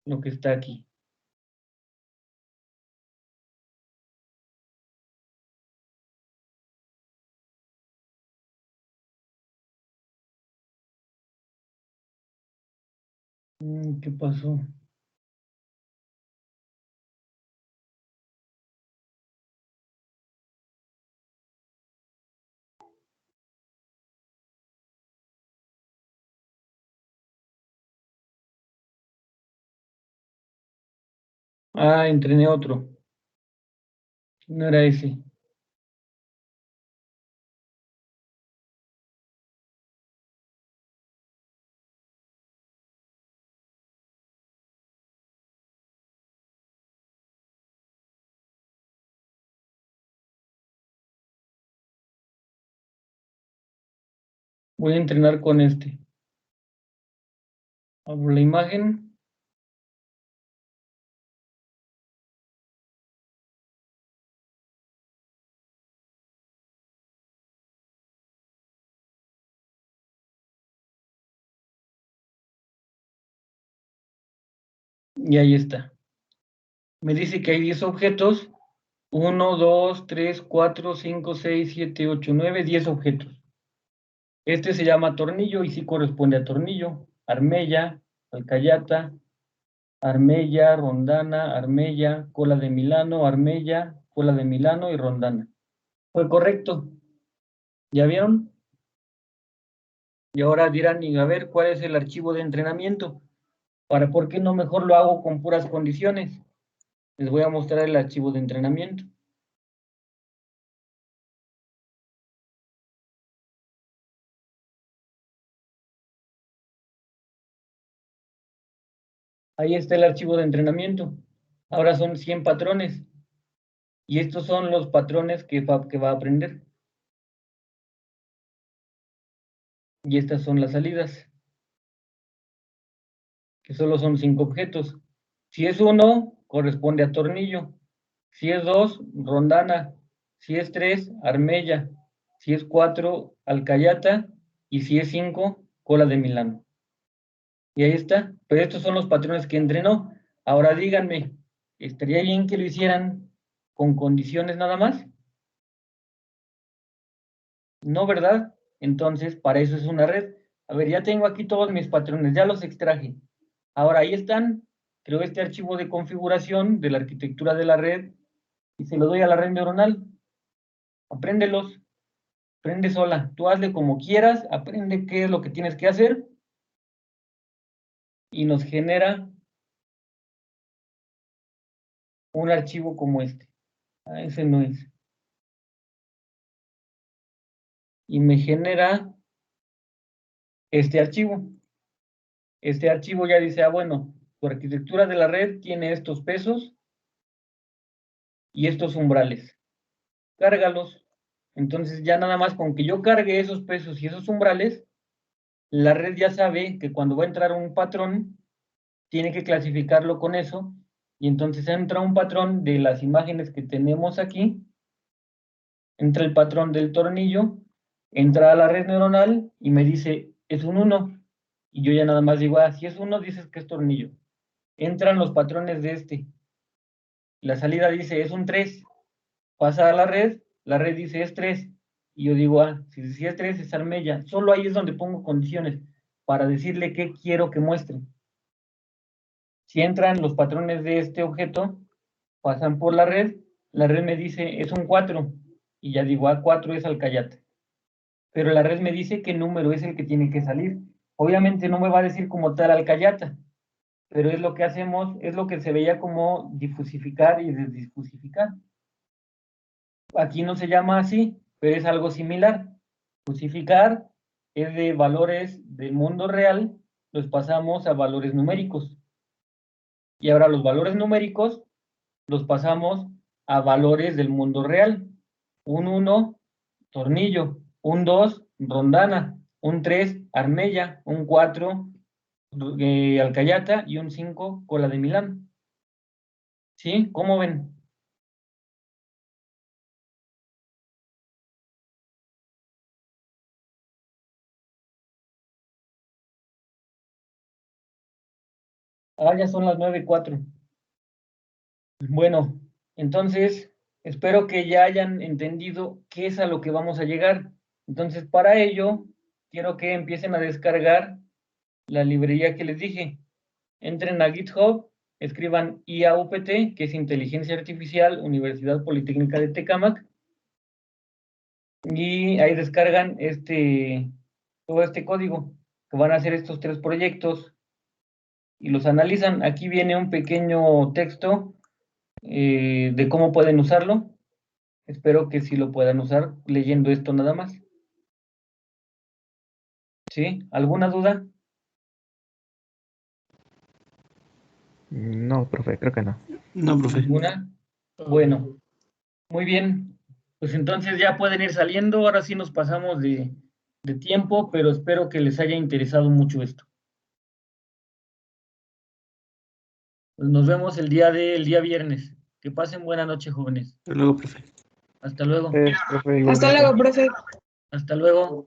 lo que está aquí. ¿Qué pasó? Ah, entrené otro. No era ese. Voy a entrenar con este. Abro la imagen. Y ahí está. Me dice que hay 10 objetos. 1, 2, 3, 4, 5, 6, 7, 8, 9, 10 objetos. Este se llama tornillo y sí corresponde a tornillo. Armella, alcayata, armella, rondana, armella, cola de Milano, armella, cola de Milano y rondana. Fue correcto. ¿Ya vieron? Y ahora dirán, y a ver, ¿cuál es el archivo de entrenamiento? ¿Por qué no mejor lo hago con puras condiciones? Les voy a mostrar el archivo de entrenamiento. Ahí está el archivo de entrenamiento. Ahora son 100 patrones. Y estos son los patrones que va a aprender. Y estas son las salidas, que solo son 5 objetos. Si es 1, corresponde a tornillo. Si es 2, rondana. Si es 3, armella. Si es 4, alcayata. Y si es 5, cola de Milano. Y ahí está. Pero estos son los patrones que entrenó. Ahora díganme, ¿estaría bien que lo hicieran con condiciones nada más? No, ¿verdad? Entonces, para eso es una red. A ver, ya tengo aquí todos mis patrones, ya los extraje. Ahora, ahí están. Creo este archivo de configuración de la arquitectura de la red y se lo doy a la red neuronal. Apréndelos. Aprende sola. Tú hazle como quieras, aprende qué es lo que tienes que hacer y nos genera un archivo como este. Ah, ese no es. Y me genera este archivo. Este archivo ya dice, bueno, tu arquitectura de la red tiene estos pesos y estos umbrales. Cárgalos. Entonces ya nada más con que yo cargue esos pesos y esos umbrales, la red ya sabe que cuando va a entrar un patrón, tiene que clasificarlo con eso, y entonces entra un patrón de las imágenes que tenemos aquí, entra el patrón del tornillo, entra a la red neuronal y me dice, es un 1, y yo ya nada más digo, si es 1, dices que es tornillo. Entran los patrones de este, la salida dice, es un 3, pasa a la red dice, es 3, y yo digo, si es 3 es armella. Solo ahí es donde pongo condiciones para decirle qué quiero que muestre. Si entran los patrones de este objeto, pasan por la red me dice, es un 4, y ya digo, 4 es alcayata. Pero la red me dice qué número es el que tiene que salir. Obviamente no me va a decir como tal alcayata, pero es lo que hacemos, es lo que se veía como difusificar y desdifusificar. Aquí no se llama así, pero es algo similar. Fusificar es de valores del mundo real, los pasamos a valores numéricos. Y ahora los valores numéricos los pasamos a valores del mundo real. Un 1, tornillo. Un 2, rondana. Un 3, armella. Un 4, alcayata. Y un 5, cola de Milán. ¿Sí? ¿Cómo ven? Ya son las 9:04. Bueno, entonces espero que ya hayan entendido qué es a lo que vamos a llegar. Entonces, para ello, quiero que empiecen a descargar la librería que les dije. Entren a GitHub, escriban IAUPT, que es Inteligencia Artificial, Universidad Politécnica de Tecámac, y ahí descargan todo este código, que van a hacer estos 3 proyectos, y los analizan. Aquí viene un pequeño texto de cómo pueden usarlo. Espero que sí lo puedan usar leyendo esto nada más. ¿Sí? ¿Alguna duda? No, profe, creo que no. No, profe. ¿Ninguna? Bueno, muy bien. Pues entonces ya pueden ir saliendo. Ahora sí nos pasamos de tiempo, pero espero que les haya interesado mucho esto. Pues nos vemos el día viernes. Que pasen buena noche, jóvenes. Hasta luego, profe. Hasta luego. Profe, Hasta igualmente. luego, profe. Hasta luego.